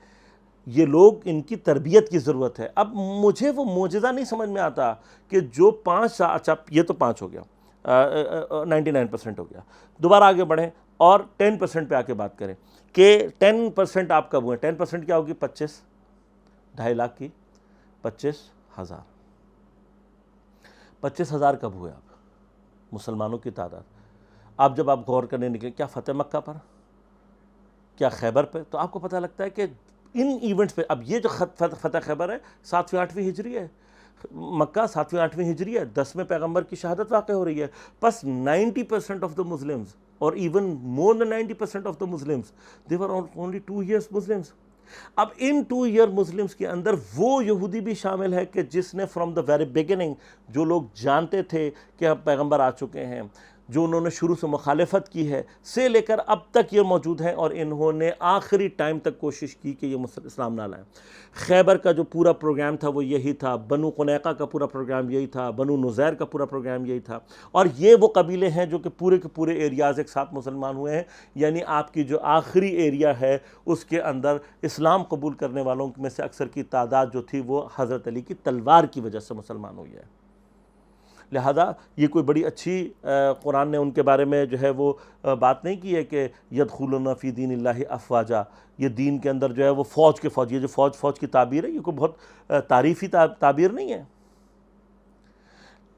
یہ لوگ، ان کی تربیت کی ضرورت ہے۔ اب مجھے وہ معجزہ نہیں سمجھ میں آتا کہ جو 5 اچھا یہ تو 5 ہو گیا، 99% ہو گیا، دوبارہ آگے بڑھیں اور 10% پہ آ کے بات کریں کہ 10% آپ کب ہوئے؟ 10% کیا ہوگی؟ 25، 2.5 لاکھ کی 25,000۔ 25,000 کب ہوئے آپ مسلمانوں کی تعداد؟ اب جب آپ غور کرنے نکلے، کیا فتح مکہ پر، کیا خیبر پہ؟ تو آپ کو پتہ لگتا ہے کہ ان ایونٹس پہ، اب یہ جو فتح خیبر ہے 7ویں 8ویں ہجری ہے، مکہ 7ویں 8ویں ہجری ہے، 10 میں پیغمبر کی شہادت واقع ہو رہی ہے، بس 90% آف دا مسلمز، اور even more than 90% of the Muslims, they were only 2 years Muslims۔ اب ان 2 year مسلمز کے اندر وہ یہودی بھی شامل ہے کہ جس نے فرام دا ویری بگننگ، جو لوگ جانتے تھے کہ اب پیغمبر آ چکے ہیں، جو انہوں نے شروع سے مخالفت کی ہے، سے لے کر اب تک یہ موجود ہیں، اور انہوں نے آخری ٹائم تک کوشش کی کہ یہ اسلام نہ لائیں۔ خیبر کا جو پورا پروگرام تھا وہ یہی تھا، بنو قنیقہ کا پورا پروگرام یہی تھا، بنو نزیر کا پورا پروگرام یہی تھا، اور یہ وہ قبیلے ہیں جو کہ پورے کے پورے ایریاز ایک ساتھ مسلمان ہوئے ہیں، یعنی آپ کی جو آخری ایریا ہے اس کے اندر اسلام قبول کرنے والوں میں سے اکثر کی تعداد جو تھی وہ حضرت علی کی تلوار کی وجہ سے مسلمان ہوئی ہے۔ لہذا یہ کوئی بڑی اچھی قرآن نے ان کے بارے میں جو ہے وہ بات نہیں کی ہے کہ یدخلون فی دین اللہ افواجا، یہ دین کے اندر جو ہے وہ فوج کے فوج، یہ جو فوج کی تعبیر ہے یہ کوئی بہت تعریفی تعبیر نہیں ہے۔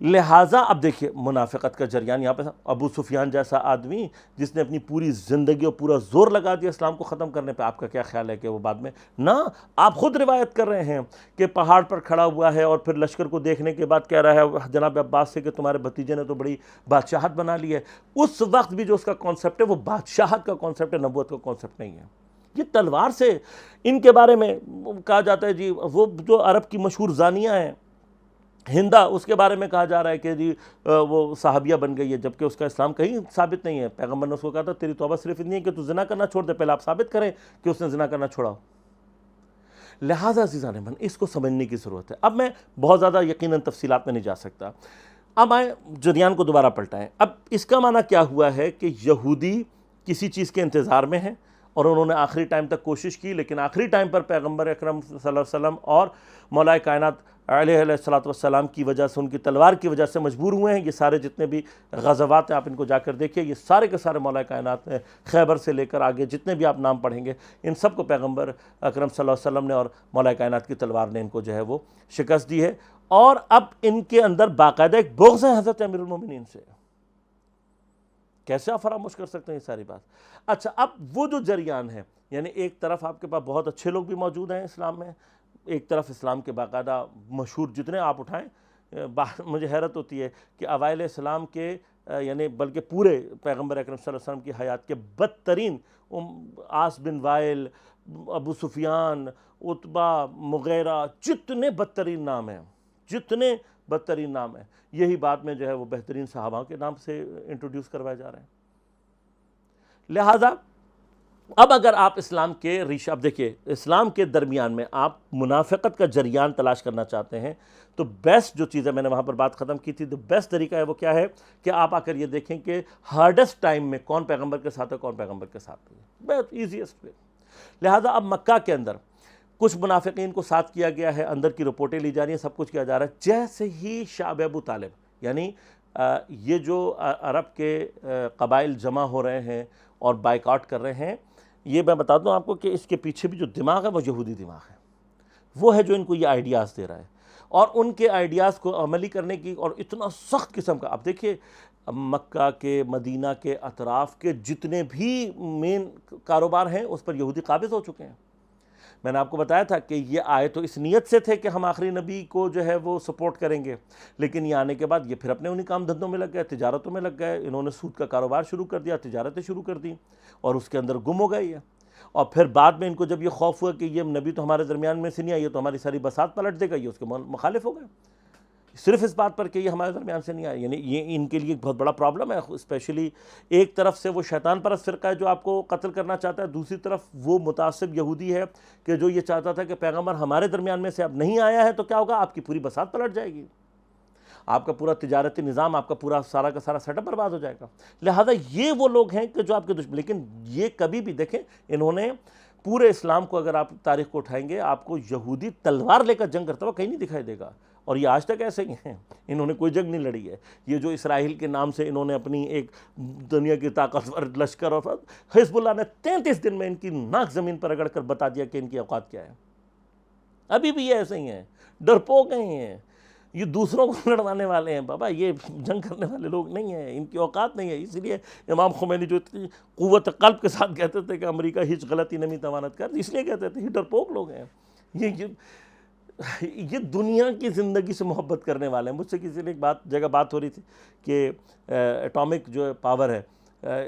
لہٰذا اب دیکھیے منافقت کا جریان یہاں پہ، ابو سفیان جیسا آدمی جس نے اپنی پوری زندگی اور پورا زور لگا دیا اسلام کو ختم کرنے پہ، آپ کا کیا خیال ہے کہ وہ بعد میں نہ، آپ خود روایت کر رہے ہیں کہ پہاڑ پر کھڑا ہوا ہے اور پھر لشکر کو دیکھنے کے بعد کہہ رہا ہے جناب عباس سے کہ تمہارے بھتیجے نے تو بڑی بادشاہت بنا لی ہے۔ اس وقت بھی جو اس کا کانسیپٹ ہے وہ بادشاہت کا کانسیپٹ ہے، نبوت کا کانسیپٹ نہیں ہے۔ یہ تلوار سے ان کے بارے میں کہا جاتا ہے جی، وہ جو عرب کی مشہور زانیہ ہیں ہندا، اس کے بارے میں کہا جا رہا ہے کہ جی وہ صحابیہ بن گئی ہے، جبکہ اس کا اسلام کہیں ثابت نہیں ہے۔ پیغمبر نے اس کو کہا تھا تیری توبہ صرف اتنی ہے کہ تو زنا کرنا چھوڑ دے، پہلے آپ ثابت کریں کہ اس نے زنا کرنا چھوڑا ہو۔ لہٰذا عزیزان من، اس کو سمجھنے کی ضرورت ہے۔ اب میں بہت زیادہ یقیناً تفصیلات میں نہیں جا سکتا، اب آئیں جریان کو دوبارہ پلٹائیں۔ اب اس کا معنی کیا ہوا ہے کہ یہودی کسی چیز کے انتظار میں ہیں اور انہوں نے آخری ٹائم تک کوشش کی، لیکن آخری ٹائم پر پیغمبر اکرم صلی اللہ علیہ وسلم اور مولا کائنات علیہ السلام کی وجہ سے، ان کی تلوار کی وجہ سے مجبور ہوئے ہیں۔ یہ سارے جتنے بھی غزوات ہیں آپ ان کو جا کر دیکھیے، یہ سارے کے سارے مولا کائنات نے، خیبر سے لے کر آگے جتنے بھی آپ نام پڑھیں گے، ان سب کو پیغمبر اکرم صلی اللہ علیہ وسلم نے اور مولا کائنات کی تلوار نے ان کو جو ہے وہ شکست دی ہے، اور اب ان کے اندر باقاعدہ ایک بغض ہے حضرت امیر المومنین سے۔ کیسے آپ فراموش کر سکتے ہیں یہ ساری بات؟ اچھا، اب وہ جو جریان ہے، یعنی ایک طرف آپ کے پاس بہت اچھے لوگ بھی موجود ہیں اسلام میں، ایک طرف اسلام کے باقاعدہ مشہور جتنے آپ اٹھائیں، مجھے حیرت ہوتی ہے کہ اوائل اسلام کے یعنی بلکہ پورے پیغمبر اکرم صلی اللہ علیہ وسلم کی حیات کے بدترین عاص بن وائل، ابو سفیان، عتبہ، مغیرہ، جتنے بدترین نام ہیں، جتنے بدترین نام ہیں، یہی بات میں جو ہے وہ بہترین صحابہ کے نام سے انٹروڈیوس کروائے جا رہے ہیں۔ لہٰذا اب اگر آپ اسلام کے ریشہ، اب دیکھیے اسلام کے درمیان میں آپ منافقت کا جریان تلاش کرنا چاہتے ہیں تو بیسٹ جو چیز ہے، میں نے وہاں پر بات ختم کی تھی، تو بیسٹ طریقہ ہے وہ کیا ہے کہ آپ آ کر یہ دیکھیں کہ ہارڈسٹ ٹائم میں کون پیغمبر کے ساتھ ہے، کون پیغمبر کے ساتھ ہے، بہت ایزیسٹ وے۔ لہٰذا اب مکہ کے اندر کچھ منافقین کو ساتھ کیا گیا ہے، اندر کی رپورٹیں لی جا رہی ہیں، سب کچھ کیا جا رہا ہے، جیسے ہی شعب ابو طالب، یعنی یہ جو عرب کے قبائل جمع ہو رہے ہیں اور بائیکاٹ کر رہے ہیں، یہ میں بتا دوں آپ کو کہ اس کے پیچھے بھی جو دماغ ہے وہ یہودی دماغ ہے، وہ ہے جو ان کو یہ آئیڈیاز دے رہا ہے، اور ان کے آئیڈیاز کو عملی کرنے کی، اور اتنا سخت قسم کا، اب دیکھیے مکہ کے، مدینہ کے اطراف کے جتنے بھی مین کاروبار ہیں اس پر یہودی قابض ہو چکے ہیں۔ میں نے آپ کو بتایا تھا کہ یہ آئے تو اس نیت سے تھے کہ ہم آخری نبی کو جو ہے وہ سپورٹ کریں گے، لیکن یہ آنے کے بعد یہ پھر اپنے انہی کام دھندوں میں لگ گئے، تجارتوں میں لگ گئے، انہوں نے سود کا کاروبار شروع کر دیا، تجارتیں شروع کر دیں اور اس کے اندر گم ہو گئی ہے۔ اور پھر بعد میں ان کو جب یہ خوف ہوا کہ یہ نبی تو ہمارے درمیان میں سے نہیں آئی، یہ تو ہماری ساری بساط پلٹ دے گا، یہ اس کے مخالف ہو گئے، صرف اس بات پر کہ یہ ہمارے درمیان سے نہیں آئی. یعنی یہ ان کے لیے ایک بہت بڑا پرابلم ہے. اسپیشلی ایک طرف سے وہ شیطان پرست فرقہ ہے جو آپ کو قتل کرنا چاہتا ہے، دوسری طرف وہ متعصب یہودی ہے کہ جو یہ چاہتا تھا کہ پیغمبر ہمارے درمیان میں سے اب نہیں آیا ہے تو کیا ہوگا، آپ کی پوری بساط پلٹ جائے گی، آپ کا پورا تجارتی نظام، آپ کا پورا سارا کا سارا سیٹ اپ برباد ہو جائے گا. لہذا یہ وہ لوگ ہیں کہ جو آپ کے دشمن. لیکن یہ کبھی بھی دیکھیں، انہوں نے پورے اسلام کو اگر آپ تاریخ کو اٹھائیں گے، آپ کو یہودی تلوار لے کر جنگ کرتا ہوا کہیں نہیں دکھائی دے گا، اور یہ آج تک ایسے ہی ہیں. انہوں نے کوئی جنگ نہیں لڑی ہے. یہ جو اسرائیل کے نام سے انہوں نے اپنی ایک دنیا کی طاقتور لشکر، اور حزب اللہ نے 33 دن میں ان کی ناک زمین پر رگڑ کر بتا دیا کہ ان کی اوقات کیا ہے. ابھی بھی یہ ایسے ہی ہیں، ڈرپوک ہیں، یہ دوسروں کو لڑوانے والے ہیں. بابا یہ جنگ کرنے والے لوگ نہیں ہیں، ان کی اوقات نہیں ہے. اسی لیے امام خمینی جو اتنی قوت قلب کے ساتھ کہتے تھے کہ امریکہ ہیچ غلطی نمی توانت کر، اس لیے کہتے تھے یہ ڈرپوک لوگ ہیں. یہ دنیا کی زندگی سے محبت کرنے والے ہیں. مجھ سے کسی نے ایک جگہ بات ہو رہی تھی کہ اٹامک جو پاور ہے،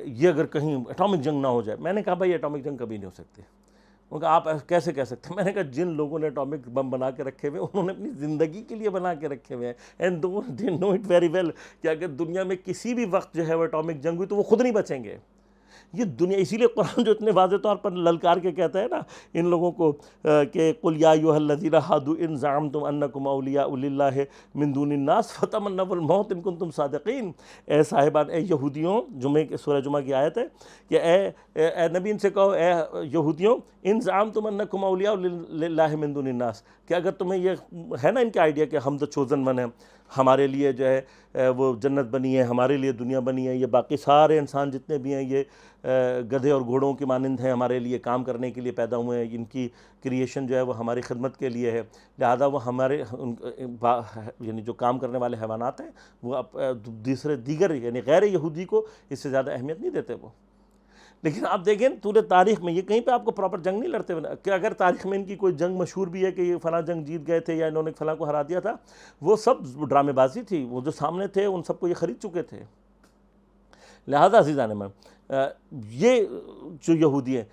یہ اگر کہیں اٹامک جنگ نہ ہو جائے. میں نے کہا بھائی اٹامک جنگ کبھی نہیں ہو سکتی. انہوں نے کہا آپ کیسے کہہ سکتے ہیں؟ میں نے کہا جن لوگوں نے اٹامک بم بنا کے رکھے ہوئے انہوں نے اپنی زندگی کے لیے بنا کے رکھے ہوئے ہیں. And they know it very well کہ اگر دنیا میں کسی بھی وقت جو ہے وہ اٹامک جنگ ہوئی تو وہ خود نہیں بچیں گے. یہ دنیا، اسی لیے قرآن جو اتنے واضح طور پر للکار کے کہتا ہے نا ان لوگوں کو کہ قل یا ایھا الذین ھادوا ان زعمتم انکم اولیاء للہ من دون الناس فتمنوا الموت ان کنتم صادقین. اے صاحبان، اے یہودیوں، سورہ جمعہ کی آیت ہے کہ اے نبی ان سے کہو، اے یہودیوں، ان زعمتم انکم اولیاء للہ من دون الناس، کہ اگر تمہیں یہ ہے نا ان کا آئیڈیا کہ ہم تو چوزن ون ہیں، ہمارے لیے جو ہے وہ جنت بنی ہے، ہمارے لیے دنیا بنی ہے، یہ باقی سارے انسان جتنے بھی ہیں یہ گدھے اور گھوڑوں کی مانند ہیں، ہمارے لیے کام کرنے کے لیے پیدا ہوئے ہیں، ان کی کریشن جو ہے وہ ہماری خدمت کے لیے ہے. لہذا وہ ہمارے یعنی جو کام کرنے والے حیوانات ہیں وہ دیگر یعنی غیر یہودی کو اس سے زیادہ اہمیت نہیں دیتے وہ. لیکن آپ دیکھیں پورے تاریخ میں یہ کہیں پہ آپ کو پراپر جنگ نہیں لڑتے ہوئے کہ اگر تاریخ میں ان کی کوئی جنگ مشہور بھی ہے کہ یہ فلاں جنگ جیت گئے تھے یا انہوں نے فلاں کو ہرا دیا تھا، وہ سب ڈرامے بازی تھی. وہ جو سامنے تھے ان سب کو یہ خرید چکے تھے. لہذا عزیزان من، یہ جو یہودی ہیں،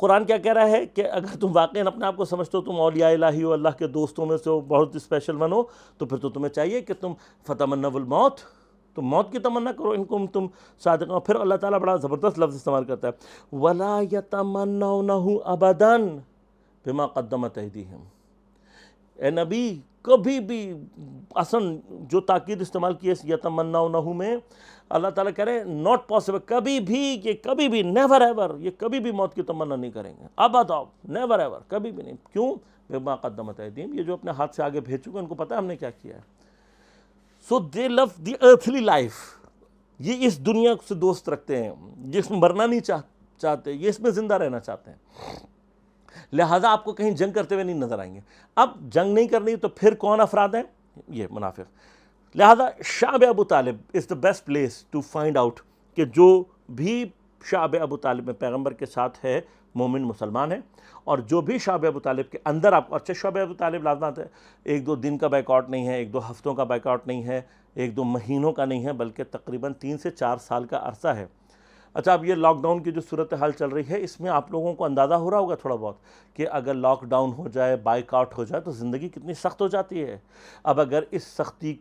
قرآن کیا کہہ رہا ہے کہ اگر تم واقعاً اپنے آپ کو سمجھتے ہو تم اولیاء الہی ہو، اللہ کے دوستوں میں سے ہو، بہت اسپیشل ون ہو، تو پھر تو تمہیں چاہیے کہ تم فتمنوا الموت، تم موت کی تمنا کرو ان کو تم صادق. پھر اللہ تعالیٰ بڑا زبردست لفظ استعمال کرتا ہے، وَلَا يَتَمَنَّوْنَهُ أَبَدًا بِمَا قَدَّمَتْ أَيْدِيهِمْ. اے نبی کبھی بھی اصلاً جو تاکید استعمال کی ہے یتمنونہ میں، اللہ تعالیٰ کہہ رہے ہیں ناٹ پاسبل، کبھی بھی نیور ایور، یہ کبھی بھی موت کی تمنا نہیں کریں گے. ابدا، نیور ایور، کبھی بھی نہیں. کیوں؟ بما قدمت ایدیہم، یہ جو اپنے ہاتھ سے آگے بھیج چکے ان کو پتہ ہے ہم نے کیا کیا ہے. سو دے لو دی ارتھلی لائف، یہ اس دنیا سے دوست رکھتے ہیں جس میں مرنا نہیں چاہتے، یہ اس میں زندہ رہنا چاہتے ہیں. لہٰذا آپ کو کہیں جنگ کرتے ہوئے نہیں نظر آئیں گے. اب جنگ نہیں کرنی تو پھر کون افراد ہیں؟ یہ منافق. لہٰذا شعب ابو طالب is the best place to find out کہ جو بھی شعب ابو طالب میں پیغمبر کے ساتھ ہے مومن مسلمان ہے، اور جو بھی شعب ابو طالب کے اندر آپ کو اچھے شعب ابو طالب لازمات ہے، 1-2 دن کا بیک آؤٹ نہیں ہے، 1-2 ہفتوں کا بیک آؤٹ نہیں ہے، 1-2 مہینوں کا نہیں ہے، بلکہ تقریباً 3 سے 4 سال کا عرصہ ہے. اچھا، اب یہ لاک ڈاؤن کی جو صورتحال چل رہی ہے اس میں آپ لوگوں کو اندازہ ہو رہا ہوگا تھوڑا بہت کہ اگر لاک ڈاؤن ہو جائے، بائک آؤٹ ہو جائے تو زندگی کتنی سخت ہو جاتی ہے. اب اگر اس سختی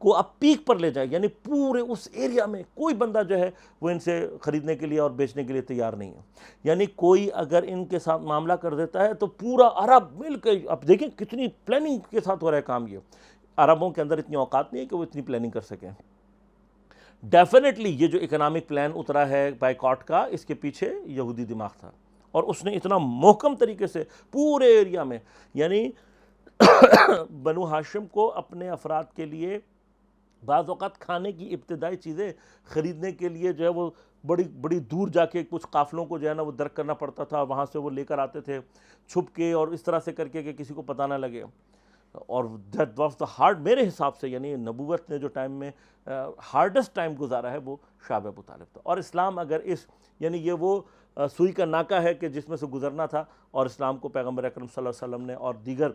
کو اب پیک پر لے جائے، یعنی پورے اس ایریا میں کوئی بندہ جو ہے وہ ان سے خریدنے کے لیے اور بیچنے کے لیے تیار نہیں ہے، یعنی کوئی اگر ان کے ساتھ معاملہ کر دیتا ہے تو پورا عرب مل کے، اب دیکھیں کتنی پلاننگ کے ساتھ ہو رہا ہے کام. یہ عربوں کے اندر اتنی اوقات نہیں ہے کہ وہ اتنی پلاننگ کر سکیں. ڈیفینیٹلی یہ جو اکنامک پلان اترا ہے بائیکاٹ کا، اس کے پیچھے یہودی دماغ تھا، اور اس نے اتنا محکم طریقے سے پورے ایریا میں، یعنی بنو ہاشم کو اپنے افراد کے لیے بعض اوقات کھانے کی ابتدائی چیزیں خریدنے کے لیے جو ہے وہ بڑی دور جا کے کچھ قافلوں کو جو ہے نا وہ درک کرنا پڑتا تھا، وہاں سے وہ لے کر آتے تھے چھپ کے اور اس طرح سے کر کے کہ کسی کو پتہ نہ لگے. اور دیٹ واز دا ہارڈ، میرے حساب سے یعنی نبوت نے جو ٹائم میں ہارڈسٹ ٹائم گزارا ہے وہ شعب ابو طالب تھا. اور اسلام اگر یعنی یہ وہ سوئی کا ناکہ ہے کہ جس میں سے گزرنا تھا، اور اسلام کو پیغمبر اکرم صلی اللہ علیہ وسلم نے اور دیگر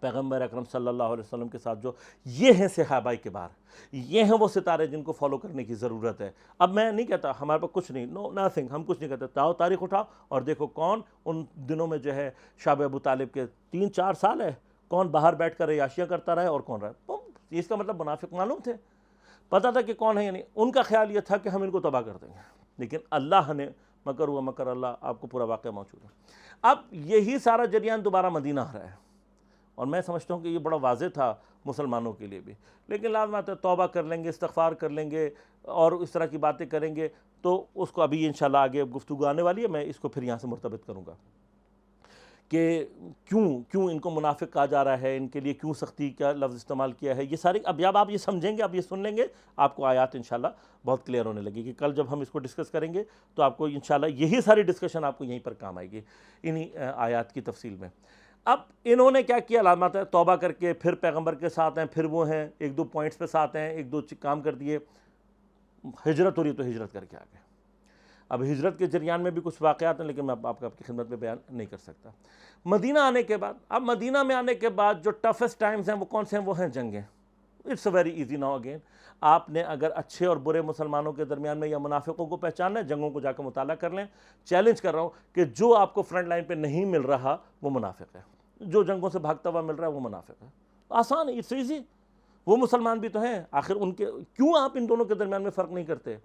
پیغمبر اکرم صلی اللہ علیہ وسلم کے ساتھ جو یہ ہیں صحابہ کبار، یہ ہیں وہ ستارے جن کو فالو کرنے کی ضرورت ہے۔ اب میں نہیں کہتا ہمارے پاس کچھ نہیں، نو نتھنگ، ہم کچھ نہیں کہتے، تاریخ اٹھاؤ اور دیکھو کون ان دنوں میں جو ہے شاب ابو طالب کے 3-4 سال ہے، کون باہر بیٹھ کر عیاشیاں کرتا رہا ہے اور کون رہا ہے۔ اس کا مطلب منافق معلوم تھے، پتہ تھا کہ کون ہے، یعنی ان کا خیال یہ تھا کہ ہم ان کو تباہ کر دیں گے، لیکن اللہ نے مکر ہوا مکر اللہ، آپ کو پورا واقعہ موجود ہے۔ اب یہی سارا جریان دوبارہ مدینہ آ رہا ہے، اور میں سمجھتا ہوں کہ یہ بڑا واضح تھا مسلمانوں کے لیے بھی، لیکن لازمات توبہ کر لیں گے، استغفار کر لیں گے اور اس طرح کی باتیں کریں گے تو اس کو ابھی انشاءاللہ آگے گفتگو آنے والی ہے، میں اس کو پھر یہاں سے مرتبط کروں گا کہ کیوں ان کو منافق کہا جا رہا ہے، ان کے لیے کیوں سختی کا لفظ استعمال کیا ہے، یہ ساری اب جب آپ یہ سمجھیں گے، اب یہ سن لیں گے، آپ کو آیات انشاءاللہ بہت کلیئر ہونے لگی کہ کل جب ہم اس کو ڈسکس کریں گے تو آپ کو انشاءاللہ یہی ساری ڈسکشن آپ کو یہیں پر کام آئے گی انہی آیات کی تفصیل میں۔ اب انہوں نے کیا کیا، علامات توبہ کر کے پھر پیغمبر کے ساتھ ہیں، پھر وہ ہیں 1-2 پوائنٹس پہ ساتھ ہیں، 1-2 کام کر دیے، ہجرت ہو رہی تو ہجرت کر کے آ گئے۔ اب ہجرت کے جریان میں بھی کچھ واقعات ہیں، لیکن میں آپ کی خدمت میں بیان نہیں کر سکتا۔ مدینہ آنے کے بعد، اب مدینہ میں آنے کے بعد جو ٹفسٹ ٹائمز ہیں وہ کون سے ہیں؟ وہ ہیں جنگیں۔ It's very easy now again, آپ نے اگر اچھے اور برے مسلمانوں کے درمیان میں یا منافقوں کو پہچاننا ہے، جنگوں کو جا کے مطالعہ کر لیں۔ چیلنج کر رہا ہوں کہ جو آپ کو فرنٹ لائن پہ نہیں مل رہا وہ منافق ہے، جو جنگوں سے بھاگتا ہوا مل رہا ہے وہ منافق ہے۔ آسان ہے، اٹس ایزی، وہ مسلمان بھی تو ہیں آخر، ان کے کیوں آپ ان دونوں کے درمیان میں فرق نہیں کرتے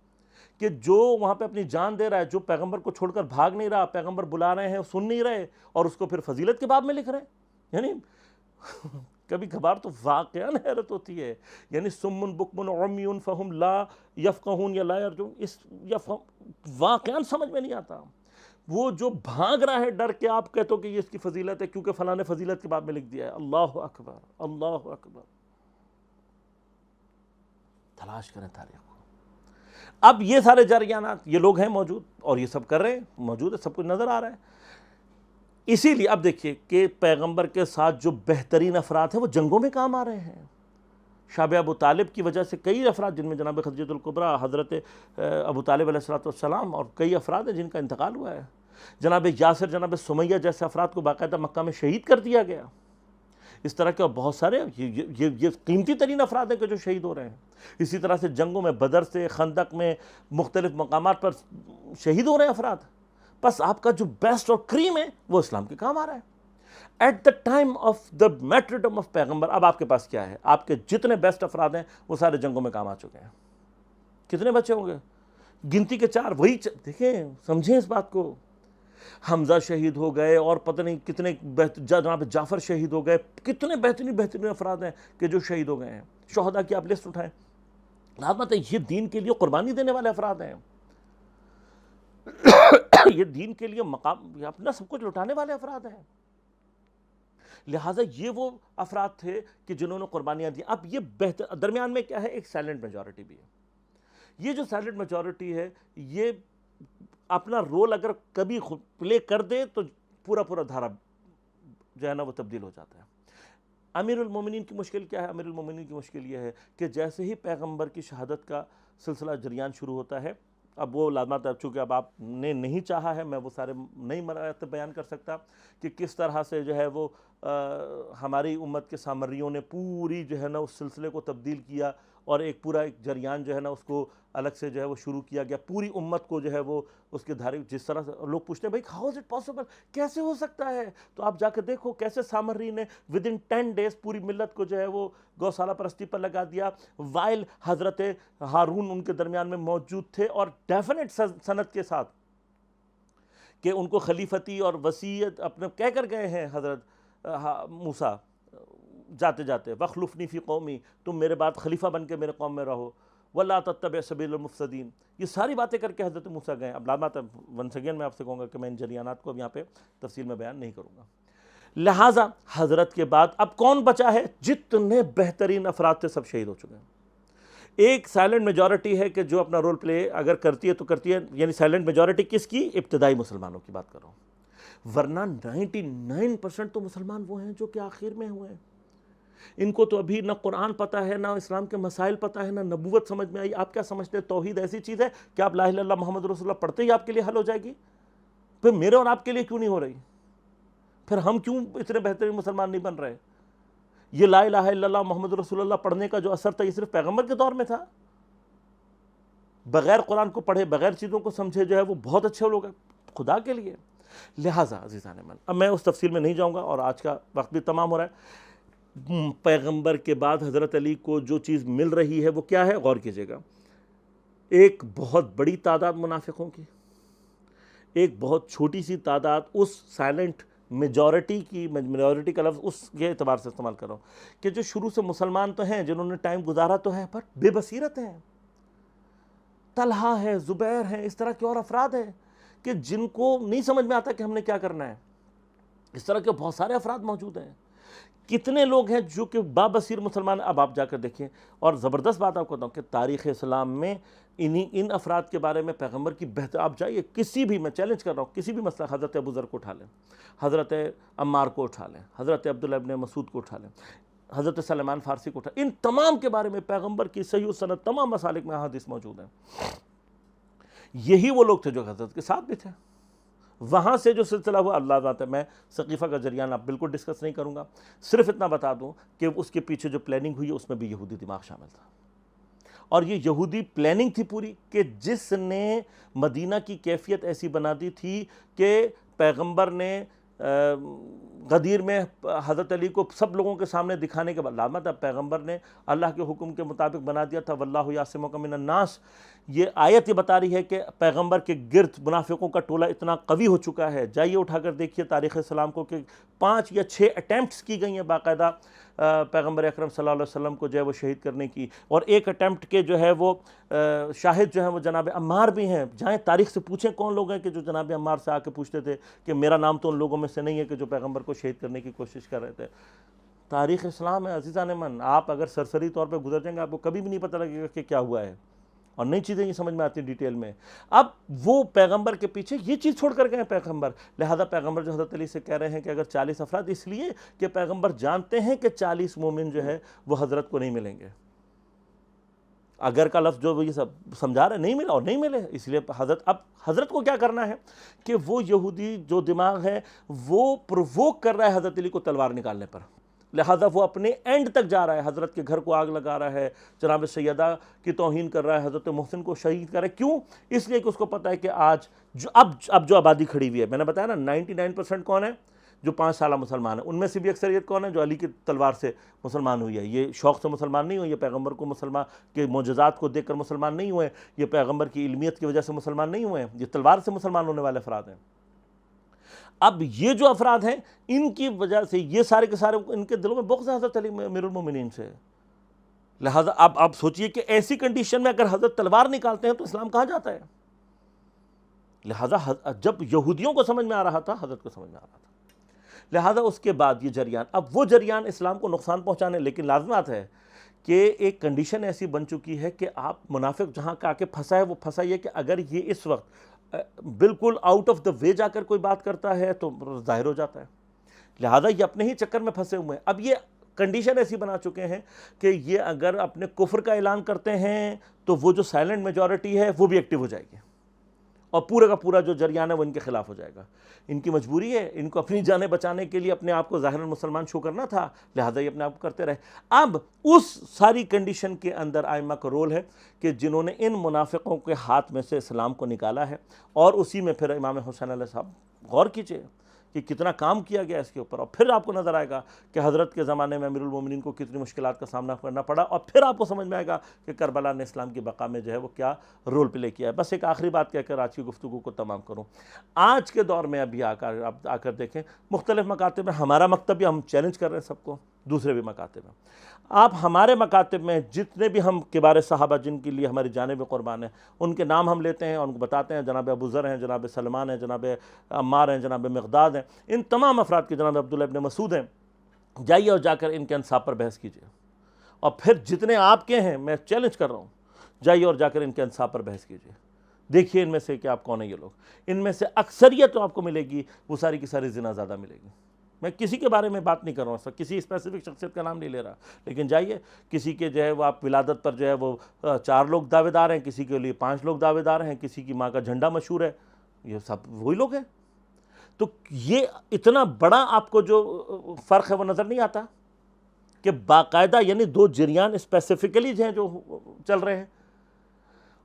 کہ جو وہاں پہ اپنی جان دے رہا ہے، جو پیغمبر کو چھوڑ کر بھاگ نہیں رہا، پیغمبر بلا رہے ہیں سن نہیں رہے، اور اس کو پھر فضیلت کے باب میں لکھ رہے ہیں۔ یعنی کبھی کبھار تو واقعاً حیرت ہوتی ہے، یعنی سمن بکمن عمی فہم لا یفقہون یا لا یرجون، واقعاً سمجھ میں نہیں آتا۔ وہ جو بھاگ رہا ہے ڈر کے، آپ کہتے ہو کہ یہ اس کی فضیلت ہے کیونکہ فلاں نے فضیلت کے باب میں لکھ دیا ہے۔ اللہ اکبر، اللہ اکبر، تلاش کریں تاریخ کو۔ اب یہ سارے جریانات، یہ لوگ ہیں موجود اور یہ سب کر رہے ہیں، موجود ہے، سب کچھ نظر آ رہا ہے۔ اسی لیے اب دیکھیے کہ پیغمبر کے ساتھ جو بہترین افراد ہیں وہ جنگوں میں کام آ رہے ہیں۔ شاب ابو طالب کی وجہ سے کئی افراد، جن میں جناب خدیجہ الکبریٰ، حضرت ابو طالب علیہ السلام اور کئی افراد ہیں جن کا انتقال ہوا ہے۔ جناب یاسر، جناب سمیہ جیسے افراد کو باقاعدہ مکہ میں شہید کر دیا گیا۔ اس طرح کے اور بہت سارے یہ قیمتی ترین افراد ہیں کہ جو شہید ہو رہے ہیں۔ اسی طرح سے جنگوں میں، بدر سے خندق میں، مختلف مقامات پر شہید ہو رہے ہیں افراد۔ بس آپ کا جو بیسٹ اور کریم ہے وہ اسلام کے کام آ رہا ہے۔ At the time of the martyrdom of پیغمبر، اب آپ کے پاس کیا ہے؟ آپ کے جتنے بیسٹ افراد ہیں وہ سارے جنگوں میں کام آ چکے ہیں۔ کتنے بچے ہوں گے؟ گنتی کے 4، وہی دیکھیں، سمجھیں اس بات کو۔ حمزہ شہید ہو گئے اور پتہ نہیں کتنے، جناب جعفر شہید ہو گئے، کتنے بہترین افراد ہیں کہ جو شہید ہو گئے ہیں۔ شہداء کی آپ لسٹ اٹھائیں، لازمت ہے یہ دین کے لیے قربانی دینے والے افراد ہیں، یہ دین کے لیے مقام، اپنا سب کچھ لٹانے والے افراد ہیں۔ لہٰذا یہ وہ افراد تھے کہ جنہوں نے قربانیاں دی۔ اب یہ بہتر، درمیان میں کیا ہے؟ ایک سائلنٹ میجورٹی بھی ہے۔ یہ جو سائلنٹ میجورٹی ہے، یہ اپنا رول اگر کبھی پلے کر دے تو پورا دھارا جو ہے نا وہ تبدیل ہو جاتا ہے۔ امیر المومنین کی مشکل کیا ہے؟ امیر المومنین کی مشکل یہ ہے کہ جیسے ہی پیغمبر کی شہادت کا سلسلہ جریان شروع ہوتا ہے، اب وہ لازمات، چونکہ اب آپ نے نہیں چاہا ہے، میں وہ سارے نہیں مراتب بیان کر سکتا کہ کس طرح سے جو ہے وہ ہماری امت کے سامریوں نے پوری جو ہے نا اس سلسلے کو تبدیل کیا، اور ایک پورا ایک جریان جو ہے نا اس کو الگ سے جو ہے وہ شروع کیا گیا، پوری امت کو جو ہے وہ اس کے دھارے، جس طرح سے لوگ پوچھتے ہیں بھائی ہاؤ از اٹ پاسبل، کیسے ہو سکتا ہے؟ تو آپ جا کے دیکھو کیسے سامری نے ودن 10 days پوری ملت کو جو ہے وہ گوشالہ پرستی پر لگا دیا، وائل حضرت ہارون ان کے درمیان میں موجود تھے، اور ڈیفینٹ سند کے ساتھ کہ ان کو خلیفتی اور وصیت اپنے کہہ کر گئے ہیں حضرت موسیٰ جاتے جاتے، وَخْلُفْنِي فِي قَوْمِي، تم میرے بعد خلیفہ بن کے میرے قوم میں رہو، وَلَا تَتَّبِعْ سَبِيلَ الْمُفْسِدِينَ، یہ ساری باتیں کر کے حضرت موسیٰ گئے۔ اب لازمات ونس اگین میں آپ سے کہوں گا کہ میں ان جریانات کو اب یہاں پہ تفصیل میں بیان نہیں کروں گا۔ لہٰذا حضرت کے بعد اب کون بچا ہے؟ جتنے بہترین افراد تھے سب شہید ہو چکے ہیں۔ ایک سائلنٹ میجورٹی ہے کہ جو اپنا رول پلے اگر کرتی ہے تو کرتی ہے، یعنی سائلنٹ میجورٹی کس کی؟ ابتدائی مسلمانوں کی بات کر رہا ہوں، ورنہ 99% تو مسلمان وہ ہیں جو کہ آخر میں ہوئے ہیں۔ ان کو تو ابھی نہ قرآن پتہ ہے، نہ اسلام کے مسائل پتہ ہے، نہ نبوت سمجھ میں آئی۔ آپ کیا سمجھتے ہیں توحید ایسی چیز ہے کہ آپ لا الہ الا اللہ محمد رسول اللہ پڑھتے ہی آپ کے لیے حل ہو جائے گی؟ پھر میرے اور آپ کے لیے کیوں نہیں ہو رہی؟ پھر ہم کیوں اتنے بہترین مسلمان نہیں بن رہے؟ یہ لا الہ الا اللہ محمد رسول اللہ پڑھنے کا جو اثر تھا یہ صرف پیغمبر کے دور میں تھا؟ بغیر قرآن کو پڑھے، بغیر چیزوں کو سمجھے جو ہے وہ بہت اچھے لوگ ہیں خدا کے لیے۔ لہٰذا عزیزان من، اب میں اس تفصیل میں نہیں جاؤں گا اور آج کا وقت بھی تمام ہو رہا ہے۔ پیغمبر کے بعد حضرت علی کو جو چیز مل رہی ہے وہ کیا ہے؟ غور کیجئے گا، ایک بہت بڑی تعداد منافقوں کی، ایک بہت چھوٹی سی تعداد اس سائلنٹ میجورٹی کی، میجورٹی کا لفظ اس کے اعتبار سے استعمال کر رہا ہوں کہ جو شروع سے مسلمان تو ہیں، جنہوں نے ٹائم گزارا تو ہے، پر بے بصیرت ہیں۔ طلحہ ہے، زبیر ہیں، اس طرح کے اور افراد ہیں کہ جن کو نہیں سمجھ میں آتا کہ ہم نے کیا کرنا ہے۔ اس طرح کے بہت سارے افراد موجود ہیں۔ کتنے لوگ ہیں جو کہ بابصیر مسلمان ہیں؟ اب آپ جا کر دیکھیں، اور زبردست بات آپ کو بتاؤں کہ تاریخ اسلام میں ان افراد کے بارے میں پیغمبر کی بہتر، آپ جائیے کسی بھی، میں چیلنج کر رہا ہوں، کسی بھی مسئلہ، حضرت ابو ذر کو اٹھا لیں، حضرت عمار کو اٹھا لیں، حضرت عبداللہ ابن مسعود کو اٹھا لیں، حضرت سلمان فارسی کو اٹھا، ان تمام کے بارے میں پیغمبر کی صحیح و سند تمام مسالک میں احادیث موجود ہیں۔ یہی وہ لوگ تھے جو حضرت کے ساتھ بھی تھے۔ وہاں سے جو سلسلہ ہوا، اللہ ذات ہے، میں ثقیفہ کا جریان اب بالکل ڈسکس نہیں کروں گا، صرف اتنا بتا دوں کہ اس کے پیچھے جو پلاننگ ہوئی ہے اس میں بھی یہودی دماغ شامل تھا، اور یہ یہودی پلاننگ تھی پوری کہ جس نے مدینہ کی کیفیت ایسی بنا دی تھی کہ پیغمبر نے غدیر میں حضرت علی کو سب لوگوں کے سامنے دکھانے کے بعد، لامت اب پیغمبر نے اللہ کے حکم کے مطابق بنا دیا تھا، واللہ یعصمک من الناس۔ یہ آیت یہ بتا رہی ہے کہ پیغمبر کے گرد منافقوں کا ٹولہ اتنا قوی ہو چکا ہے۔ جائیے اٹھا کر دیکھیے تاریخ اسلام کو کہ 5 یا 6 اٹیمپٹس کی گئی ہیں باقاعدہ پیغمبر اکرم صلی اللہ علیہ وسلم کو جو ہے وہ شہید کرنے کی، اور ایک اٹیمپٹ کے جو ہے وہ شاہد جو ہیں وہ جناب عمار بھی ہیں۔ جائیں تاریخ سے پوچھیں کون لوگ ہیں کہ جو جناب عمار سے آ کے پوچھتے تھے کہ میرا نام تو ان لوگوں میں سے نہیں ہے کہ جو پیغمبر کو شہید کرنے کی کوشش کر رہے تھے۔ تاریخ اسلام ہے عزیزان من، آپ اگر سرسری طور پہ گزر جائیں گے آپ کو کبھی بھی نہیں پتہ لگے گا کہ کیا ہوا ہے، اور نئی چیزیں یہ سمجھ میں آتی ہیں ڈیٹیل میں۔ اب وہ پیغمبر کے پیچھے یہ چیز چھوڑ کر گئے پیغمبر، لہذا پیغمبر جو حضرت علی سے کہہ رہے ہیں کہ اگر 40 افراد، اس لیے کہ پیغمبر جانتے ہیں کہ 40 مومن جو ہے وہ حضرت کو نہیں ملیں گے۔ اگر کا لفظ جو یہ سب سمجھا رہے نہیں ملا اور نہیں ملے، اس لیے اب حضرت کو کیا کرنا ہے کہ وہ یہودی جو دماغ ہے وہ پرووک کر رہا ہے حضرت علی کو تلوار نکالنے پر، لہذا وہ اپنے اینڈ تک جا رہا ہے، حضرت کے گھر کو آگ لگا رہا ہے، جناب سیدہ کی توہین کر رہا ہے، حضرت محسن کو شہید کر رہا ہے۔ کیوں؟ اس لیے کہ اس کو پتہ ہے کہ آج اب جو آبادی کھڑی ہوئی ہے، میں نے بتایا نا 99% کون ہے؟ جو 5 سالہ مسلمان ہیں، ان میں سے بھی اکثریت کون ہے؟ جو علی کی تلوار سے مسلمان ہوئی ہے۔ یہ شوق سے مسلمان نہیں ہوئی، یہ پیغمبر کو مسلمان کے معجزات کو دیکھ کر مسلمان نہیں ہوئے، یہ پیغمبر کی علمیت کی وجہ سے مسلمان نہیں ہوئے، یہ تلوار سے مسلمان ہونے والے افراد ہیں۔ اب یہ جو افراد ہیں ان کی وجہ سے یہ سارے کے سارے ان کے دلوں میں بغض ہے حضرت علی امیر المومنین سے۔ لہذا اب آپ سوچئے کہ ایسی کنڈیشن میں اگر حضرت تلوار نکالتے ہیں تو اسلام کہاں جاتا ہے؟ لہذا جب یہودیوں کو سمجھ میں آ رہا تھا، حضرت کو سمجھ میں آ رہا تھا۔ لہذا اس کے بعد یہ جریان، اب وہ جریان اسلام کو نقصان پہنچانے، لیکن لازمات ہے کہ ایک کنڈیشن ایسی بن چکی ہے کہ آپ منافق جہاں کا کے پھنسا ہے وہ پھنسا یہ کہ اگر یہ اس وقت بالکل آؤٹ آف دا وے جا کر کوئی بات کرتا ہے تو ظاہر ہو جاتا ہے، لہذا یہ اپنے ہی چکر میں پھنسے ہوئے ہیں۔ اب یہ کنڈیشن ایسی بنا چکے ہیں کہ یہ اگر اپنے کفر کا اعلان کرتے ہیں تو وہ جو سائلنٹ میجورٹی ہے وہ بھی ایکٹیو ہو جائے گی، اور پورا کا پورا جو جریان ہے وہ ان کے خلاف ہو جائے گا۔ ان کی مجبوری ہے، ان کو اپنی جانیں بچانے کے لیے اپنے آپ کو ظاہراً مسلمان شو کرنا تھا، لہذا یہ اپنے آپ کو کرتے رہے۔ اب اس ساری کنڈیشن کے اندر ائمہ کا رول ہے کہ جنہوں نے ان منافقوں کے ہاتھ میں سے اسلام کو نکالا ہے، اور اسی میں پھر امام حسین علیہ السلام، غور کیجئے کہ کتنا کام کیا گیا اس کے اوپر، اور پھر آپ کو نظر آئے گا کہ حضرت کے زمانے میں امیر المومنین کو کتنی مشکلات کا سامنا کرنا پڑا، اور پھر آپ کو سمجھ میں آئے گا کہ کربلا نے اسلام کی بقا میں جو ہے وہ کیا رول پلے کیا ہے۔ بس ایک آخری بات کہہ کر آج کی گفتگو کو تمام کروں۔ آج کے دور میں ابھی آپ آ کر دیکھیں مختلف مکاتب میں، ہمارا مکتب بھی ہم چیلنج کر رہے ہیں سب کو، دوسرے بھی مکاتب ہیں، آپ ہمارے مکاتب میں جتنے بھی ہم کبار صحابہ جن کے لیے ہماری جانیں بھی قربان ہیں، ان کے نام ہم لیتے ہیں اور ان کو بتاتے ہیں، جناب ابو ذر ہیں، جناب سلمان ہیں، جناب عمار ہیں، جناب مقداد ہیں، ان تمام افراد کے، جناب عبداللہ ابن مسعود ہیں۔ جائیے اور جا کر ان کے انصاب پر بحث کیجیے، اور پھر جتنے آپ کے ہیں میں چیلنج کر رہا ہوں، جائیے اور جا کر ان کے انصاب پر بحث کیجیے، دیکھیے ان میں سے کہ آپ کون ہیں یہ لوگ۔ ان میں سے اکثریت تو آپ کو ملے گی وہ ساری کی ساری زنا زادہ ملے گی۔ میں کسی کے بارے میں بات نہیں کر رہا ہوں، کسی اسپیسیفک شخصیت کا نام نہیں لے رہا، لیکن جائیے کسی کے جو ہے وہ آپ ولادت پر جو ہے وہ 4 لوگ دعوے دار ہیں، کسی کے لیے 5 لوگ دعوے دار ہیں، کسی کی ماں کا جھنڈا مشہور ہے، یہ سب وہی لوگ ہیں۔ تو یہ اتنا بڑا آپ کو جو فرق ہے وہ نظر نہیں آتا؟ کہ باقاعدہ یعنی دو جریان اسپیسیفکلی ہیں جو چل رہے ہیں،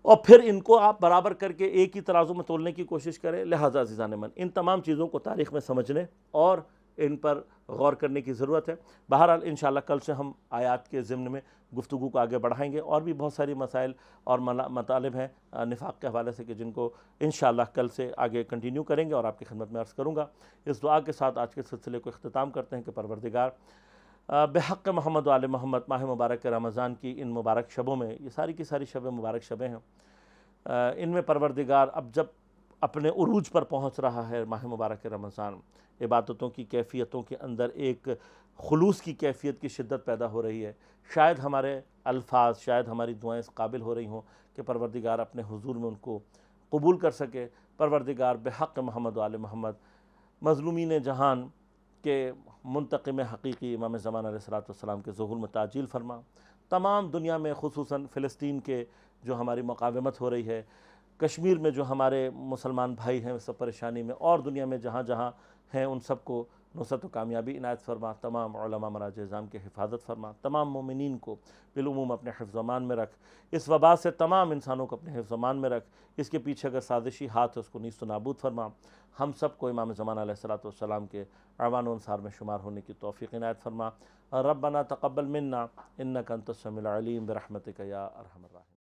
اور پھر ان کو آپ برابر کر کے ایک ہی ترازو میں تولنے کی کوشش کریں۔ لہٰذا عزیزان من، ان تمام چیزوں کو تاریخ میں سمجھنے اور ان پر غور کرنے کی ضرورت ہے۔ بہرحال انشاءاللہ کل سے ہم آیات کے ضمن میں گفتگو کو آگے بڑھائیں گے، اور بھی بہت ساری مسائل اور مطالب ہیں نفاق کے حوالے سے کہ جن کو انشاءاللہ کل سے آگے کنٹینیو کریں گے اور آپ کی خدمت میں عرض کروں گا۔ اس دعا کے ساتھ آج کے سلسلے کو اختتام کرتے ہیں کہ پروردگار بحق محمد و آل محمد ماہ مبارک رمضان کی ان مبارک شبوں میں، یہ ساری کی ساری شبیں مبارک شبیں ہیں، ان میں پروردگار اب جب اپنے عروج پر پہنچ رہا ہے ماہ مبارک رمضان، عبادتوں کی کیفیتوں کے اندر ایک خلوص کی کیفیت کی شدت پیدا ہو رہی ہے، شاید ہمارے الفاظ، شاید ہماری دعائیں اس قابل ہو رہی ہوں کہ پروردگار اپنے حضور میں ان کو قبول کر سکے۔ پروردگار بحق محمد و آل محمد مظلومین جہان کے منتقم حقیقی امام زمان علیہ السلام کے ظہور میں تعجیل فرما، تمام دنیا میں خصوصاً فلسطین کے جو ہماری مقاومت ہو رہی ہے، کشمیر میں جو ہمارے مسلمان بھائی ہیں سب پریشانی میں، اور دنیا میں جہاں جہاں ہیں ان سب کو نصرت و کامیابی عنایت فرما، تمام علماء مراجع اعظام کی حفاظت فرما، تمام مومنین کو بالعموم اپنے حفظ و امان میں رکھ، اس وبا سے تمام انسانوں کو اپنے حفظ و امان میں رکھ، اس کے پیچھے اگر سازشی ہاتھ ہے اس کو نیست و نابود فرما، ہم سب کو امام زمان علیہ السلام کے اعوان و انصار میں شمار ہونے کی توفیق عنایت فرما۔ ربنا تقبل منا انک انت السمیع العلیم برحمتک یا ارحم الراحمین۔